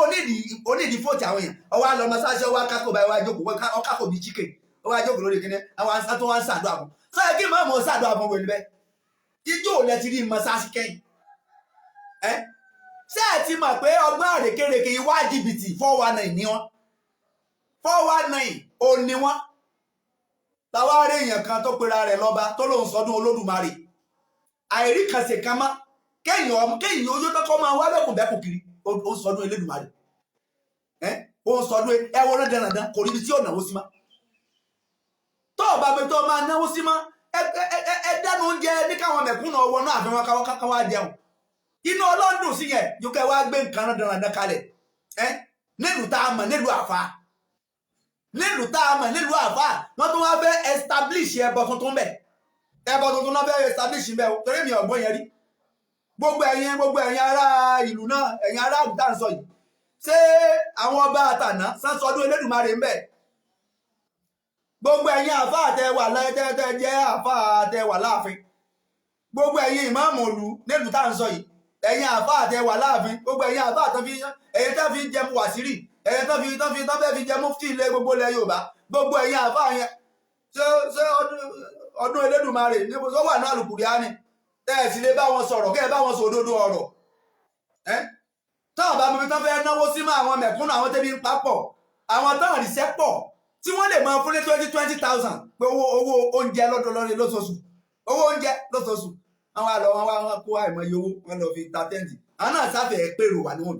onídìí fóòtì àwọn èèyàn ọwọ́ àlọ́ mọ́sáàsì ọwọ́ akákò báyìí wá jókòó ọkákò bíi chicken ọwọ́ ajókòó lórí kíní àwọn àṣà tó wá ń ṣàdúrà fún sọ yẹ kí mọ́ mọ́ ṣàdúrà fún wẹ̀lú bẹ́ẹ̀ ijó lẹ ti rí mọ́sáàsì kẹ́yìn ṣé ẹ ti mọ̀ pé ọgbọ́n àrékèrèkè ìwà jìbìtì 419 ni wọ́n 419 ò ní wọ́n táwa rí èèyàn kan tó pera rẹ̀ lọ́ba tó lóun sọdún olódùmarè àìrí kan ṣe kan mọ́ kéèyàn oyó tọ́kọ́ máa wá bẹ́kùnbẹ́kùn kiri ó sọdún olódùmarè ó sọdún ẹwọ́n náà dandan kò ríbi tí ó náwó sí mọ́ tó ọba mi tó máa náwó sí mọ́ ẹ dáná oúnjẹ ní káwọn mẹ̀kúnnà ọwọ́ náà àfihàn káwọn wá jẹun inú ọlọ́dún sí yẹn yóò kẹ́ wá gbé nǹkan náà dandan kalẹ̀ nílùú tá a mọ̀ nílùú àfa wọ́n tún wá fẹ́ establish ẹbọ tuntun bẹ̀ ẹbọ tuntun náà fẹ́ establish bẹ̀ o torí mi ọ̀gbọ́n yẹn rí gbogbo ẹ̀yin ará ìlú náà ẹ̀yin ará àgùntà ń sọ yìí ṣé àwọn ọba àtàná sánsọdún Elédùmarè ń bẹ̀ gbogbo ẹ̀yin àfa àtẹwà lẹ́tẹ́tẹ́ jẹ́ àfa àtẹwà láàfin gbogbo ẹ̀yin ìmáàmù ìlú nílùú tá à ń sọ yìí ẹ̀yin àfa àtẹwà láàfin gbogbo ẹ̀yin àfa àtọ́fi ẹ̀yin tó fi jẹ wàsírí ẹ̀yin tó fẹ́ fi jẹ mufti ilé gbogbo ilẹ̀ Yorùbá gbogbo ẹ̀yin àfa yẹn ṣé ọdún Elédùmarè níbo tó wà ní Al-Qur'ani ẹ̀ sì lè bá wọn sọ̀rọ̀ kẹ́ ẹ bá wọn sọ òdodo ọ̀rọ̀ táwọn bá mi tán fẹ́ náwó sí mọ́ àwọn mẹ̀kúnnù àwọn tẹ́bí ń papọ̀ àwọn táwọn àdìsẹ́ pọ̀ tí wọ́n lè máa fún ní 20,000 pé owó oúnjẹ lọ́dọọlọ́rin lóṣooṣù owó oúnjẹ lóṣooṣù àwọn àlọ́ wọn wá kó àìmọye owó wọn lọ fi ta tẹ́ǹtì àwọn náà sáfẹ́ pèrò wà níwọ̀n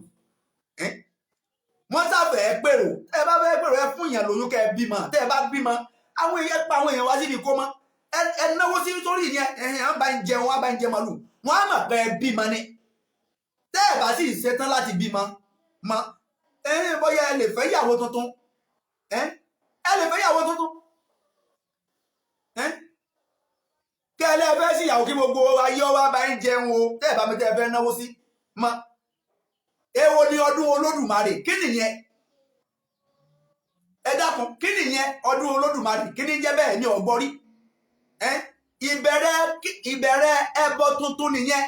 wọ́n sáfẹ́ pèrò ẹ bá fẹ́ pèrò ẹ fún ìyàn lóyún kẹ́ ẹ bímọ tẹ́ ẹ bá bímọ àwọn èèyàn pa àwọn èèyàn wá síbi kó mọ́ ẹ náwó sí nítorí ìyẹn ẹ̀hìn à ń bá ń jẹun wá bá ń jẹ màlúù wọ́n á mọ̀ pé ẹ bímọ ni tẹ́ ẹ bá sì ṣetán láti bímọ mọ́ bóyá ẹ lè fẹ́ ìyàwó tuntun ẹ lè fẹ́ ìyàwó tuntun kẹ́lẹ́ ẹ fẹ́ sí ìyàwó kí gbogbo ayé ọwá bá ń jẹun o tẹ́ ẹ bá mi tẹ́ ẹ fẹ́ náwó sí mọ́ èwo ni ọdún Olódùmarè kí nìyẹn ẹ dákun kí nìyẹn ọdún Olódùmarè kí ní jẹ́ bẹ́ẹ̀ ní ọgbọ́rí ìbẹ̀rẹ̀ ẹbọ tuntun nìyẹn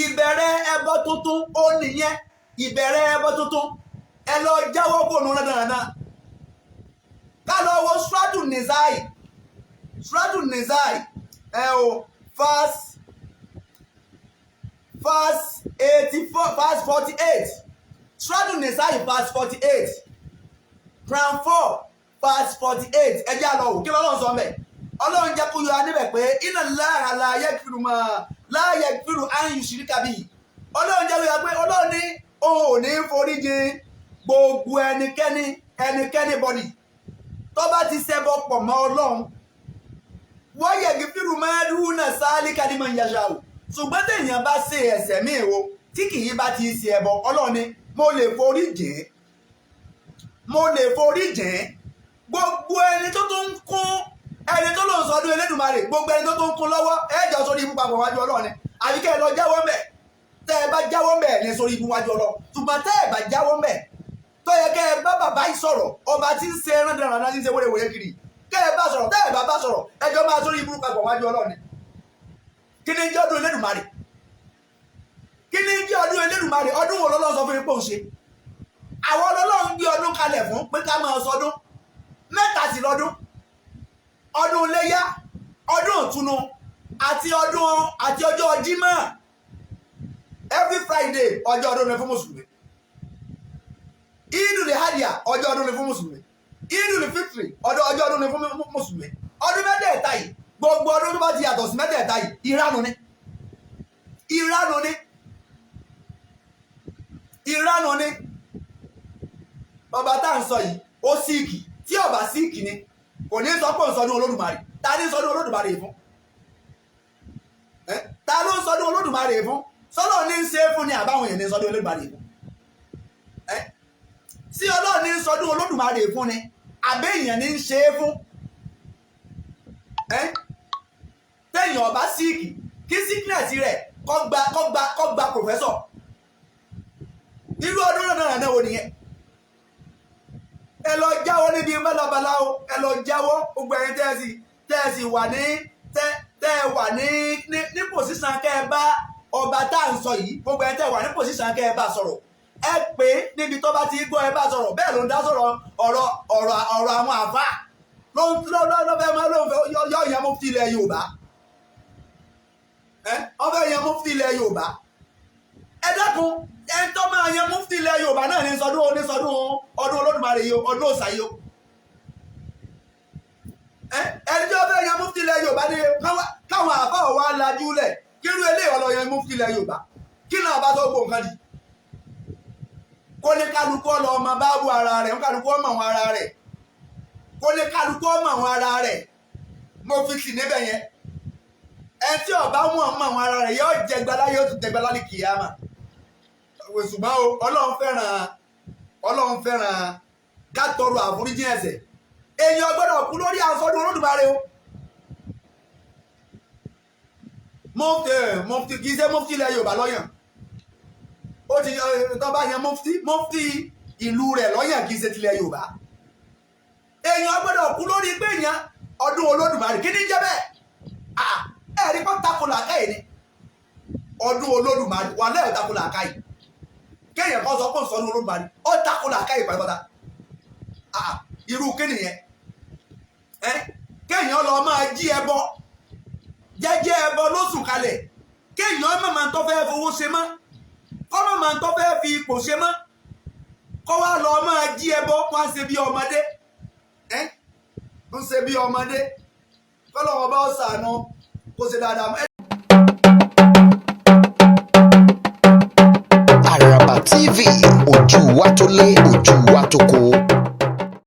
ìbẹ̀rẹ̀ ẹbọ tuntun ó nìyẹn ìbẹ̀rẹ̀ ẹbọ tuntun ẹ lọ jáwọ́ kó nu dáadáa ká lọ wo Suratu Nizai ẹ o verse 84 verse 48 Suratu Nisa'i verse 48 Quran 4 verse 48 ẹ jẹ́ á lọ wò kí lọ́lọ́run sọ mẹ́ Ọlọ́run jẹ́ kó yọ níbẹ̀ pé inna Allaha la yaghfiru an yushrika bihi Ọlọ́run jẹ́ kó yọ pé Ọlọ́run ní òun ò ní foríjì gbogbo ẹnikẹ́ni bọ́dì tó bá ti ṣẹbọ pọ̀ mọ́ Ọlọ́run wa yaghfiru ma duna zalika liman yasha'u ṣùgbọ́n téèyàn bá ṣe ẹ̀ṣẹ̀ míì o tí kì í bá ti ṣe ẹbọ Ọlọ́run ní mo lè forí jìn gbogbo ẹni tó ń kún ẹni tó lòun sọdún Elédùmarè gbogbo ẹni tó ń kún lọ́wọ́ ẹ̀jọ̀ sórí ibú papọ̀ wájú Ọlọ́run ni àbí kẹ́ ẹ lọ jáwọ́ mẹ́ tẹ́ ẹ bá jáwọ́ mẹ́ ní sórí ibú wájú Ọlọ́run ṣùgbọ́n tẹ́ ẹ bá jáwọ́ mẹ́ tó yẹ kẹ́ ẹ bá bàbá yìí sọ̀rọ̀ ọba tí ń ṣe ẹran dára náà tí ń ṣe wéréwéré kiri kẹ́ ẹ bá sọ̀rọ̀ tẹ́ ẹ bá sọ̀rọ̀ ẹjọ́ máa sórí ibú papọ̀ wájú Ọlọ́run ni kí ni jẹ́ ọdún Elédùmarè ọdún wo lọ́lọ́run sọ fún yín pé òun ṣe àwọn Ọlọ́run gbé ọdún kalẹ̀ fún pé ká máa sọdún mẹ́ta sí lọ́dún ọdún Iléyá ọdún ìtúnu àti ọjọ́ Jímọ̀ every Friday ọjọ́ ọdún ni fún mùsùlùmí Idul Adha ọjọ́ ọdún ni fún mùsùlùmí Idul Fitri ọjọ́ ọdún ni fún mùsùlùmí ọdún mẹ́tẹ̀ẹ̀ta yìí gbogbo ọdún tó bá ti yàtọ̀ sí mẹ́tẹ̀ẹ̀ta yìí ìranù ni ọba tá à ń sọ yìí ó síìkì tí ọba síìkì ni kò ní sọ pé ń sọdún Olódùmarè ta ní sọdún Olódùmarè fún ta ló ń sọdún Olódùmarè fún sọlọ ní ń ṣe é fún ni àbáwọn èèyàn ní sọdún Olódùmarè fún sí Ọlọ́run ní sọdún Olódùmarè fún ni àbẹ́ èèyàn ní ń ṣe é fún téèyàn ọba síìkì kí síkínẹ̀sì rẹ̀ kọ́ gba pòfẹ́sọ̀ irú ọdún náà wo nìyẹn ẹ lọ jáwọ́ níbi mẹ́lọ́balá o ẹ lọ jáwọ́ gbogbo ẹ̀yin tẹ́ẹ̀sì wà ní pòsíṣàn kẹ́ ẹ bá ọba tá à ń sọ yìí gbogbo ẹ̀yin tẹ́ẹ̀ wà ní pòsíṣàn kẹ́ ẹ bá sọ̀rọ̀ ẹ pé níbi tó bá ti gbọ́ ẹ bá sọ̀rọ̀ bẹ́ẹ̀ ló ń dá sọ̀rọ̀ ọ̀rọ̀ àwọn àfà lọ́fẹ́ máa yọ ìyẹn mufti ilẹ̀ Yorùbá ọfẹ́ ìyẹn mufti ilẹ̀ Yorùbá ẹ dákun ẹni tó máa yan mufti ilẹ̀ Yorùbá náà ní sọdún ọdún Olódùmarè yìí ọdún òsà yìí ẹni tí ó fẹ́ yan mufti ilẹ̀ Yorùbá ní káwọn àbá wa lajú lẹ̀ kírú eléyìí ọlọ́ yan mufti ilẹ̀ Yorùbá kí náà bá tó gbó nǹkan di kó ní kálukú ọlọ ọmọ báàbù ara rẹ̀ kálukú ọmọ àwọn ara rẹ̀ kó ní kálukú ọmọ àwọn ara rẹ̀ mo fi sì níbẹ̀ yẹn ẹni tí ọba mú ọmọ àwọn ara rẹ̀ yóò jẹgbálá yóò tún jẹgbálá ní kìyàmà ṣùgbọ́n o Ọlọ́run fẹ́ràn ká tọrọ àforíjì ẹ̀ṣẹ̀ èèyàn gbọ́dọ̀ kú lórí àsọdún Olódùmarè o mufti kì í ṣe mufti ilẹ̀ Yorùbá lọ́yàn ó ti tán bá yan mufti ìlú rẹ̀ lọ́yàn kì í ṣe tilẹ̀ Yorùbá èèyàn gbọ́dọ̀ kú lórí pé èèyàn ọdún Olódùmarè kí ní jẹ́ bẹ́ẹ̀ ẹ̀rí kọ́ tako làákàyè ni ọdún Olódùmarè wà lẹ́yìn tako làákàyè kéèyàn kan sọ pé sọdún Olódùmarè ó tako làákàyè pàápàá irú kí nìyẹn kéèyàn lọ máa jí ẹbọ jẹ́jẹ́ ẹbọ lóṣù kalẹ̀ kéèyàn máa tó fẹ́ fowó ṣe mọ́ kọ́ máa tó fẹ́ fi ipò ṣe mọ́ kọ́ wá lọ máa jí ẹbọ wá ṣe bí ọmọdé ń ṣe bí ọmọdé kọ́ lọ́wọ́ bá ṣàánú kó ṣe dáadáa. Àràbà TV, ojú wa tó lé ojú wa tó kó.